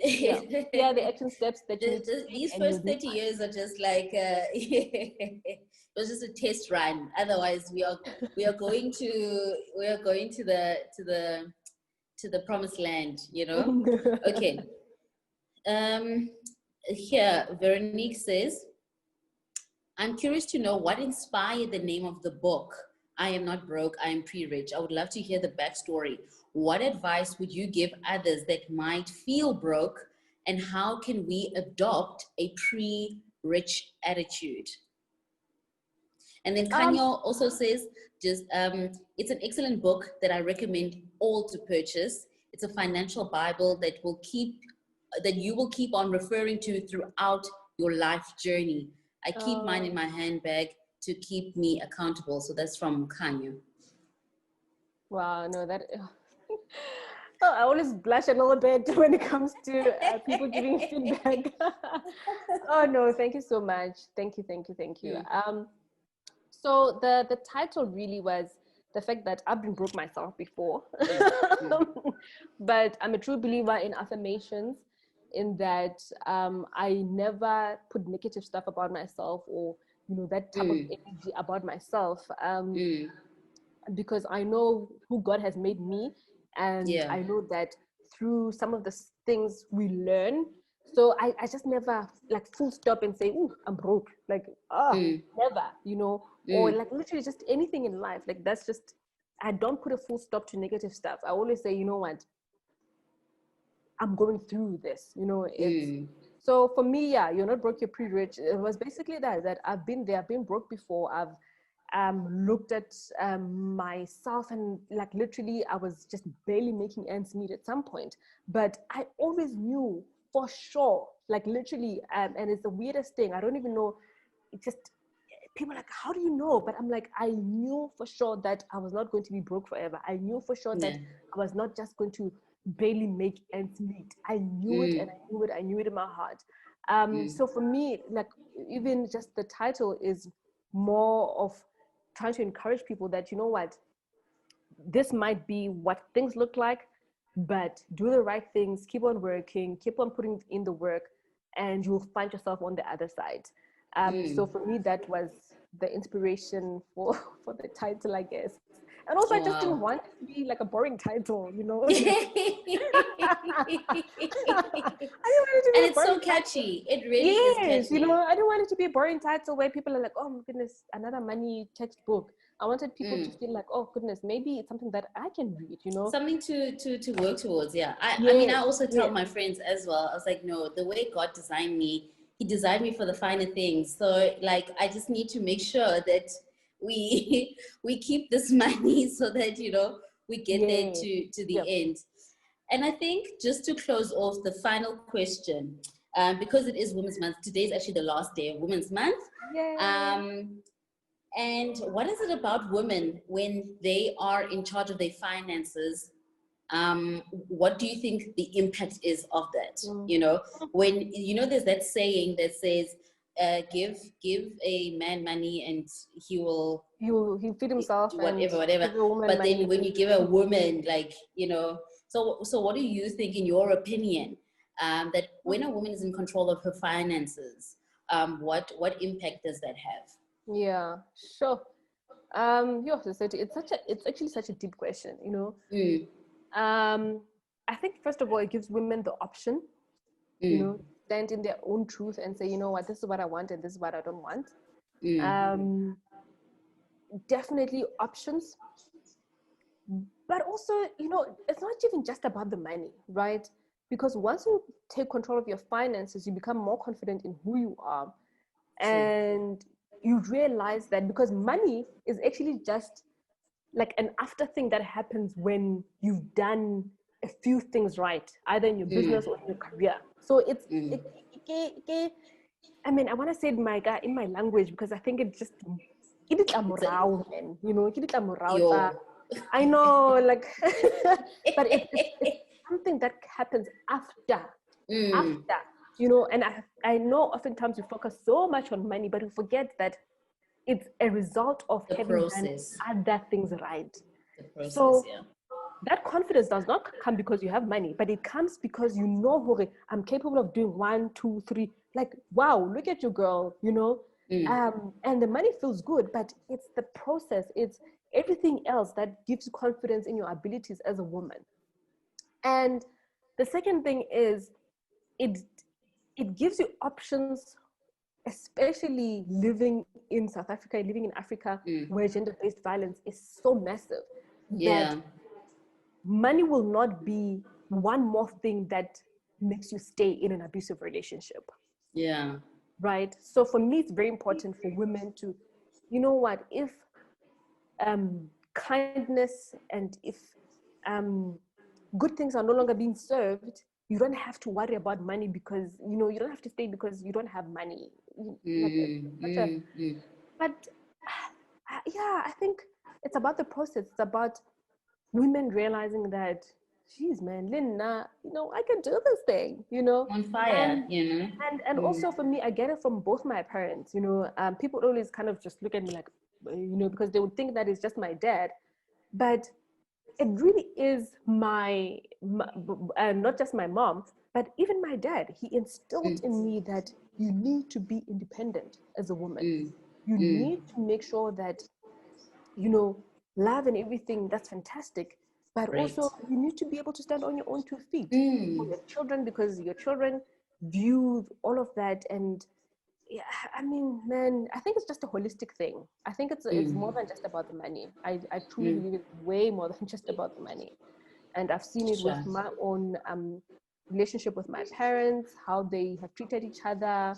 Yeah, the action steps that you need to take, these first 30 years are just like it was just a test run. Otherwise, we are going to the promised land. Okay. Here Veronique says, I'm curious to know what inspired the name of the book. I Am Not Broke, I Am Pre-Rich. I would love to hear the backstory. What advice would you give others that might feel broke, and how can we adopt a pre-rich attitude? And then Kanyo also says, it's an excellent book that I recommend all to purchase. It's a financial Bible that you will keep on referring to throughout your life journey. I keep mine in my handbag to keep me accountable. So that's from Kanyo. Wow, no, that... I always blush a little bit when it comes to people giving feedback. Oh, no, thank you so much. Thank you. So the title really was the fact that I've been broke myself before. But I'm a true believer in affirmations, in that I never put negative stuff about myself, or that type of energy about myself, because I know who God has made me, and I know that through some of the things we learn. So I just never like full stop and say, "Ooh, I'm broke." Like, never, or like literally just anything in life. Like, that's just, I don't put a full stop to negative stuff. I always say, you know what, I'm going through this, it's, so for me, you're not broke, you're pre-rich. It was basically that I've been there, I've been broke before. I've looked at myself, and like literally I was just barely making ends meet at some point, but I always knew for sure, like literally, and it's the weirdest thing, I don't even know, it just, people are like, how do you know? But I'm like, I knew for sure that I was not going to be broke forever. I knew for sure that I was not just going to barely make ends meet. I knew it, and I knew it in my heart. So for me, like, even just the title is more of trying to encourage people that, you know what, this might be what things look like, but do the right things, keep on working, keep on putting in the work, and you'll find yourself on the other side. So for me, that was the inspiration for the title, I guess. And also, I just didn't want it to be like a boring title, I didn't want it to be and it's so catchy. It really is catchy. I didn't want it to be a boring title where people are like, oh my goodness, another money textbook. I wanted people to feel like, oh goodness, maybe it's something that I can read, Something to work towards. I mean, I also tell my friends as well. I was like, no, the way God designed me, He designed me for the finer things. So like, I just need to make sure that we keep this money so that we get there to the end. And I think, just to close off, the final question, because it is Women's Month, today is actually the last day of Women's Month. And what is it about women when they are in charge of their finances? What do you think the impact is of that? When, there's that saying that says, give a man money and he'll feed himself, whatever. But money. Then when you give a woman, like, so what do you think, in your opinion, that when a woman is in control of her finances, what impact does that have? Yeah, sure. It's actually such a deep question, I think, first of all, it gives women the option, stand in their own truth and say, you know what, this is what I want and this is what I don't want. Definitely options. But also, it's not even just about the money, right? Because once you take control of your finances, you become more confident in who you are. And you realize that, because money is actually just like an after thing that happens when you've done a few things right, either in your business or in your career. So it's, I mean, I want to say it in my language because I think it just, it is amorao, man. You know, it is amorao. I know, like, but it's something that happens after, you know. And I know oftentimes we focus so much on money, but we forget that it's a result of The having process. done other things right. The process, so yeah. that confidence does not come because you have money, but it comes because you know, okay, I'm capable of doing 1, 2, 3. Like, wow, look at you, girl, you know. And the money feels good, but it's the process, it's everything else that gives you confidence in your abilities as a woman. And the second thing is, it gives you options, especially living in South Africa, living in Africa, where gender-based violence is so massive, that money will not be one more thing that makes you stay in an abusive relationship. Yeah. Right? So for me, it's very important for women to, you know what, if kindness and if good things are no longer being served, you don't have to worry about money because, you know, you don't have to stay because you don't have money. But yeah, I think it's about the process. It's about women realizing that, geez, man, Linda, you know, I can do this thing, you know. On fire, you know. And also for me, I get it from both my parents, you know. People always kind of just look at me like, you know, because they would think that it's just my dad. But it really is not just my mom, but even my dad. He instilled in me that you need to be independent as a woman. You need to make sure that, you know, love and everything, that's fantastic. But also you need to be able to stand on your own 2 feet for your children, because your children view all of that. And yeah, I mean, man, I think it's just a holistic thing. I think it's more than just about the money. I truly believe it's way more than just about the money. And I've seen it with my own relationship with my parents, how they have treated each other.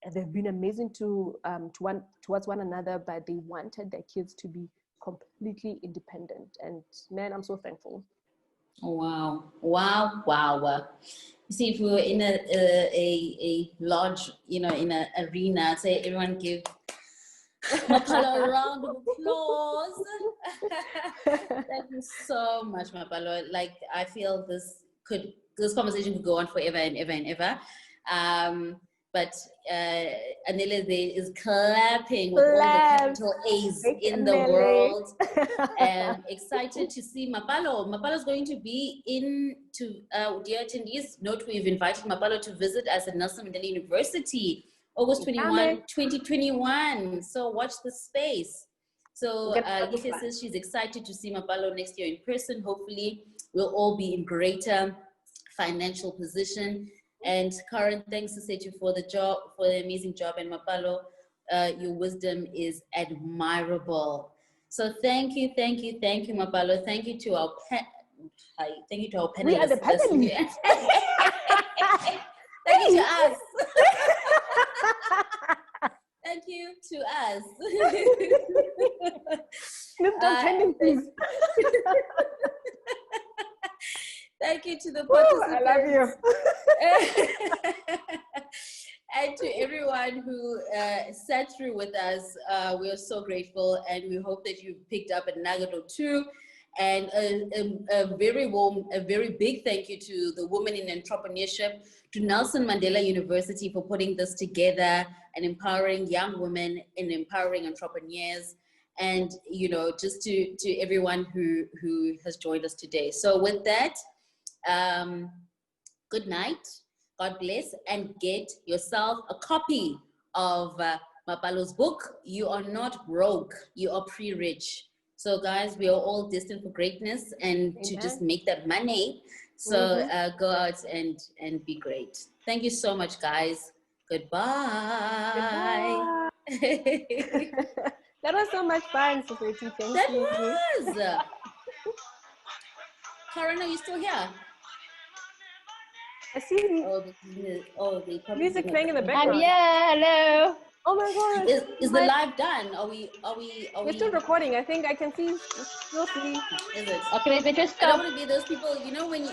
And they've been amazing towards one another, but they wanted their kids to be completely independent. And man, I'm so thankful. Wow. You see, if we were in a lodge, you know, in an arena, say everyone give Mapalo a round of applause. Thank you so much, Mapalo. Like, I feel this conversation could go on forever and ever and ever. But Anila there is clapping with all the capital A's in the world. Excited to see Mapalo. Mapalo is going to be dear attendees, note we've invited Mapalo to visit us at Nelson Mandela University, August 21, 2021. So watch the space. So Lisa says she's excited to see Mapalo next year in person. Hopefully we'll all be in greater financial position. And Karen, thanks to Setu for the amazing job. And Mapalo, your wisdom is admirable. So thank you, Mapalo. Thank you to our panelists. We are the panelists. Thank you to us. Thank you to us. Thank you to the participants. I love you. And to everyone who sat through with us, we are so grateful, and we hope that you picked up a nugget or two. And a very big thank you to the Women in Entrepreneurship, to Nelson Mandela University for putting this together and empowering young women and empowering entrepreneurs, and you know, just to everyone who has joined us today. So with that, good night. God bless, and get yourself a copy of Mapalo's book. You are not broke, you are pre-rich. So guys, we are all destined for greatness and to just make that money. So go out and be great. Thank you so much, guys. Goodbye. That was so much fun, Sofety. Thank you. Was. Karen, are you still here? I see the music playing in the background. Yeah, hello. Oh my God. Is the live done? Are we We're still recording. I think I can see, still see. Is it? Okay, we just I don't stop. want to be those people, you know, when you